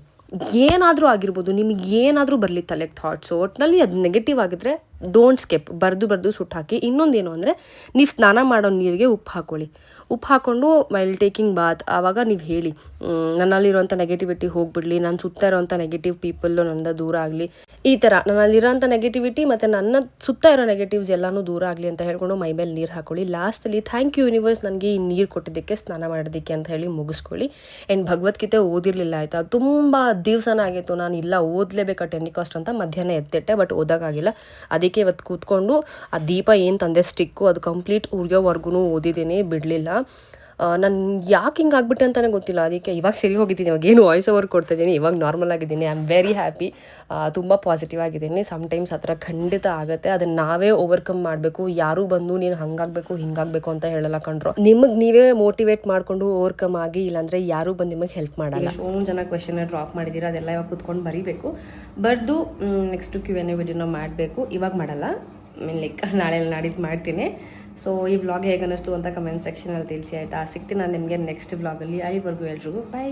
Speaker 1: ಏನಾದರೂ ಆಗಿರ್ಬೋದು, ನಿಮಗೆ ಏನಾದರೂ ಬರಲಿ ತಲೆಗೆ ಥಾಟ್ಸು, ಒಟ್ಟಿನಲ್ಲಿ ಅದು ನೆಗೆಟಿವ್ ಆಗಿದ್ರೆ ಡೋಂಟ್ ಸ್ಕಿಪ್, ಬರೆದು ಸುಟ್ಟು ಹಾಕಿ. ಇನ್ನೊಂದೇನು ಅಂದರೆ, ನೀವು ಸ್ನಾನ ಮಾಡೋ ನೀರಿಗೆ ಉಪ್ಪು ಹಾಕ್ಕೊಳ್ಳಿ. ಉಪ್ಪು ಹಾಕ್ಕೊಂಡು ವೈಲ್ ಟೇಕಿಂಗ್ ಬಾತ್ ಆವಾಗ ನೀವು ಹೇಳಿ, ನನ್ನಲ್ಲಿರೋಂಥ ನೆಗೆಟಿವಿಟಿ ಹೋಗಿಬಿಡಲಿ, ನಾನು ಸುತ್ತ ಇರೋಂಥ ನೆಗೆಟಿವ್ ಪೀಪಲ್ಲು ನನ್ನಿಂದ ದೂರ ಆಗಲಿ. ಈ ಥರ ನನ್ನಲ್ಲಿರೋಂಥ ನೆಗೆಟಿವಿಟಿ ಮತ್ತು ನನ್ನ ಸುತ್ತ ಇರೋ ನೆಗೆಟಿವ್ಸ್ ಎಲ್ಲನೂ ದೂರ ಆಗಲಿ ಅಂತ ಹೇಳ್ಕೊಂಡು ಮೈ ಮೇಲೆ ನೀರು ಹಾಕ್ಕೊಳ್ಳಿ. ಲಾಸ್ಟಲ್ಲಿ ಥ್ಯಾಂಕ್ ಯು ಯೂನಿವರ್ಸ್ ನನಗೆ ಈ ನೀರು ಕೊಟ್ಟಿದ್ದಕ್ಕೆ, ಸ್ನಾನ ಮಾಡೋದಕ್ಕೆ ಅಂತ ಹೇಳಿ ಮುಗಿಸ್ಕೊಳ್ಳಿ. ಆ್ಯಂಡ್ ಭಗವದ್ಗೀತೆ ಓದಿರಲಿಲ್ಲ ಆಯಿತಾ, ತುಂಬ ದಿವಸನ ಆಗಿತ್ತು. ನಾನು ಇಲ್ಲ ಓದಲೇಬೇಕಾ ಟೆನ್ನಿಕಾಸ್ಟ್ ಅಂತ ಮಧ್ಯಾಹ್ನ ಎತ್ತಿಟ್ಟೆ, ಬಟ್ ಓದೋಕ್ಕಾಗಿಲ್ಲ. ಅದಕ್ಕೆ ಇವತ್ತು ಕೂತ್ಕೊಂಡು ಆ ದೀಪ ಏನು ತಂದೆ ಸ್ಟಿಕ್ಕು, ಅದು ಕಂಪ್ಲೀಟ್ ಉರಿಯೋವರೆಗೂ ಓದಿದ್ದೀನಿ, ಬಿಡಲಿಲ್ಲ. ನಾನು ಯಾಕೆ ಹಿಂಗೆ ಆಗ್ಬಿಟ್ಟೆ ಅಂತಲೇ ಗೊತ್ತಿಲ್ಲ. ಅದಕ್ಕೆ ಇವಾಗ ಸರಿ ಹೋಗಿದ್ದೀನಿ, ಇವಾಗ ಏನು ವಾಯ್ಸ್ ಓವರ್ ಕೊಡ್ತಾಯಿದ್ದೀನಿ, ಇವಾಗ ನಾರ್ಮಲ್ ಆಗಿದ್ದೀನಿ. ಐ ಆಮ್ ವೆರಿ ಹ್ಯಾಪಿ, ತುಂಬ ಪಾಸಿಟಿವ್ ಆಗಿದ್ದೀನಿ. ಸಮ್ಟೈಮ್ಸ್ ಆ ಥರ ಖಂಡಿತ ಆಗುತ್ತೆ, ಅದನ್ನು ನಾವೇ ಓವರ್ಕಮ್ ಮಾಡಬೇಕು. ಯಾರೂ ಬಂದು ನೀನು ಹಂಗಾಗಬೇಕು ಹಿಂಗಾಗಬೇಕು ಅಂತ ಹೇಳಲ್ಲ ಕಂಡ್ರು. ನಿಮಗೆ ನೀವೇ ಮೋಟಿವೇಟ್ ಮಾಡಿಕೊಂಡು ಓವರ್ಕಮ್ ಆಗಿ, ಇಲ್ಲಾಂದರೆ ಯಾರೂ ಬಂದು ನಿಮಗೆ ಹೆಲ್ಪ್ ಮಾಡಲ್ಲ. ಎಷ್ಟೊಂದು ಜನ ಕ್ವೆಶನ್ನ ಡ್ರಾಪ್ ಮಾಡಿದ್ದೀರಾ, ಅದೆಲ್ಲ ಇವಾಗ ಕೂತ್ಕೊಂಡು ಬರೀಬೇಕು. ಬರೆದು ನೆಕ್ಸ್ಟ್ Q&A ವಿಡಿಯೋನ ಮಾಡಬೇಕು. ಇವಾಗ ಮಾಡಲ್ಲ, ಲೈಕ್ ನಾಳೆ ನಾಡಿದ್ದು ಮಾಡ್ತೀನಿ. ಸೊ ಈ ವ್ಲಾಗ್ ಹೇಗೆ ಅನ್ನಿಸ್ತು ಅಂತ ಕಮೆಂಟ್ ಸೆಕ್ಷನಲ್ಲಿ ತಿಳಿಸಿ ಆಯಿತಾ. ಸಿಗ್ತೀನಿ ನಾನು ನಿಮಗೆ ನೆಕ್ಸ್ಟ್ ವ್ಲಾಗಲ್ಲಿ. ಅಲ್ಲಿವರೆಗೂ ಎಲ್ರಿಗೂ ಬೈ.